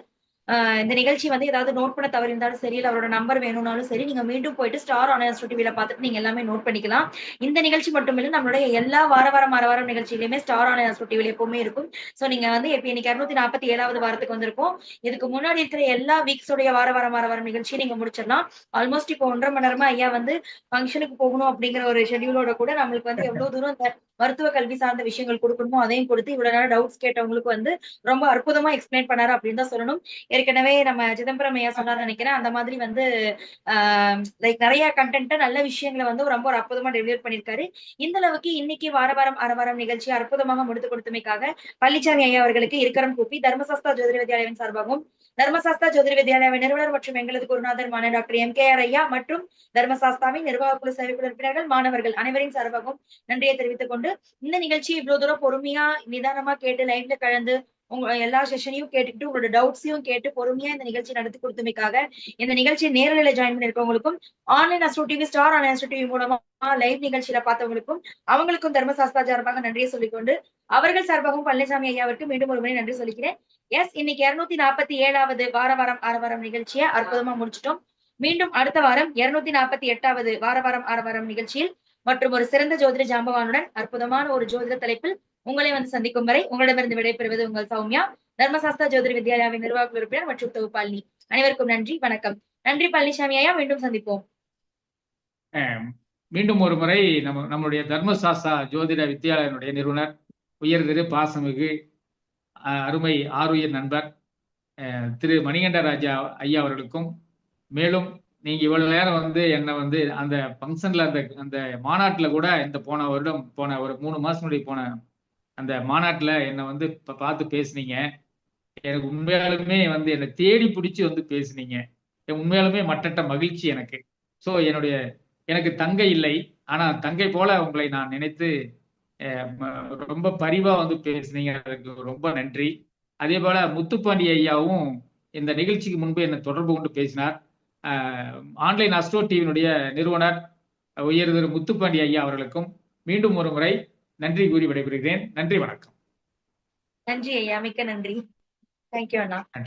இந்த நிகழ்ச்சி வந்து ஏதாவது நோட் பண்ண தவறி இருந்தாலும் சரி, இல்ல அவரோட நம்பர் வேணும்னாலும் சரி, நீங்க மீண்டும் போயிட்டு ஸ்டார் ஆன்லைன் அஸ்ட்ரோ டிவில பார்த்துட்டு நீங்க எல்லாமே நோட் பண்ணிக்கலாம். இந்த நிகழ்ச்சி மட்டும் இல்ல, நம்மளுடைய எல்லா வாரம் நிகழ்ச்சியிலுமே ஸ்டார் ஆன்லைன் அஸ்ட்ரோ டிவில எப்பவுமே இருக்கும். ஸோ நீங்க வந்து இப்ப இன்னைக்கு 247வது வாரத்துக்கு வந்திருக்கோம். இதுக்கு முன்னாடி இருக்கிற எல்லா வீக்ஸோடைய வாரம் நிகழ்ச்சியை நீங்க முடிச்சிடலாம். ஆல்மோஸ்ட் இப்போ 1.5 மணி நேரமா ஐயா வந்து ஃபங்க்ஷனுக்கு போகணும் அப்படிங்கிற ஒரு ஷெட்யூலோட கூட நம்மளுக்கு வந்து எவ்வளவு தூரம் இந்த மருத்துவ கல்வி சார்ந்த விஷயங்கள் கொடுக்கணுமோ அதையும் கொடுத்து இவ்வளவு நேரம் டவுட்ஸ் கேட்டவங்களுக்கு வந்து ரொம்ப அற்புதமா எக்ஸ்பிளைன் பண்ணாரு அப்படின்னு தான் சொல்லணும். ஏற்கனவே நம்ம சிதம்பரம் ஐயா சொன்னார் நினைக்கிறேன். அந்த மாதிரி வந்து லைக் நிறைய கண்டென்ட் நல்ல விஷயங்களை வந்து ரொம்ப ஒரு அற்புதமா டெலிவர் பண்ணியிருக்காரு. இந்த அளவுக்கு இன்னைக்கு வாரம் நிகழ்ச்சி அற்புதமாக முடித்து கொடுத்தமைக்காக பழனிசாமி ஐயா அவர்களுக்கு இருக்கரம் கூப்பி தர்மசாஸ்தா ஜோதிட வித்யாலயம் சார்பாகவும் தர்மசாஸ்தா ஜோதிட வித்யாலய நிறுவனர் மற்றும் எங்களது குருநாதர் டாக்டர் MKR ஐயா மற்றும் தர்மசாஸ்தாவின் நிர்வாக குழு செயற்குழு உறுப்பினர்கள் மாணவர்கள் அனைவரின் சார்பாகவும் நன்றியை தெரிவித்துக் கொண்டு இந்த நிகழ்ச்சி இவ்வளவு தூரம் பொறுமையா நிதானமா கேட்டு லைவ்ல கலந்து உங்க எல்லா செஷனையும் கேட்டுக்கிட்டு உங்களோட டவுட்ஸையும் கேட்டு பொறுமையா இந்த நிகழ்ச்சி நடத்தி கொடுத்தமைக்காக இந்த நிகழ்ச்சியை நேரலையில ஜாயின் பண்ணிருக்கவங்களுக்கும் online Astro TV star online Astro TV மூலமா லைவ் நிகழ்ச்சியில பார்த்தவங்களுக்கும் அவங்களுக்கும் தர்மசாஸ்தா சார்பாக நன்றியை சொல்லிக்கொண்டு அவர்கள் சார்பாகவும் பழனிசாமி ஐயாவிற்கு மீண்டும் ஒரு முறை நன்றி சொல்லிக்கிறேன். எஸ், இன்னைக்கு 247வது வாரம் நிகழ்ச்சியை அற்புதமா முடிச்சிட்டோம். மீண்டும் அடுத்த வாரம் 248வது வாரம் நிகழ்ச்சியில் மற்றும் ஒரு சிறந்த ஜோதிட ஜாம்பவானுடன் அற்புதமான ஒரு ஜோதிட தலைப்பில் உங்களை வந்து சந்திக்கும் வரை உங்களிடமிருந்து விடைபெறுவது உங்கள் சௌமியா, தர்மசாஸ்தா ஜோதிட வித்யாலயாவின் நிர்வாக உறுப்பினர் மற்றும் தொகுப்பாளினி. அனைவருக்கும் நன்றி, வணக்கம். நன்றி பழனிசாமி ஐயா, மீண்டும் சந்திப்போம். மீண்டும் ஒரு முறை நம்முடைய தர்மசாஸ்தா ஜோதிட வித்யாலயனுடைய நிறுவனர் உயர் திரு பாசமிகு அருமை ஆருயிர் நண்பர் திரு மணிகண்ட ராஜா ஐயா அவர்களுக்கும், மேலும் நீங்க இவ்வளவு நேரம் வந்து என்னை வந்து அந்த ஃபங்க்ஷன்ல அந்த மாநாட்டுல கூட இந்த போன ஒரு 3 மாசம் முன்னாடி போன அந்த மாநாட்டுல என்னை வந்து பார்த்து பேசுனீங்க. எனக்கு உண்மையாலுமே வந்து என்னை தேடி பிடிச்சி வந்து பேசுனீங்க. உண்மையாலுமே மட்டற்ற மகிழ்ச்சி எனக்கு. ஸோ எனக்கு தங்கை இல்லை, ஆனா தங்கை போல உங்களை நான் நினைத்து ரொம்ப பரிவா வந்து பேசுனீங்க. அதுக்கு ரொம்ப நன்றி. அதே போல முத்துப்பாண்டி ஐயாவும் இந்த நிகழ்ச்சிக்கு முன்பு என்னை தொடர்பு கொண்டு பேசினார். ஆன்லைன் அஸ்ட்ரோ டிவியினுடைய நிறுவனர் உயர் திரு முத்துப்பாண்டி ஐயா அவர்களுக்கும் மீண்டும் ஒரு முறை நன்றி கூறி விடைபெறுகிறேன். நன்றி, வணக்கம். நன்றி ஐயா, மிக்க நன்றி. தேங்க்யூ அண்ணா. நன்றி.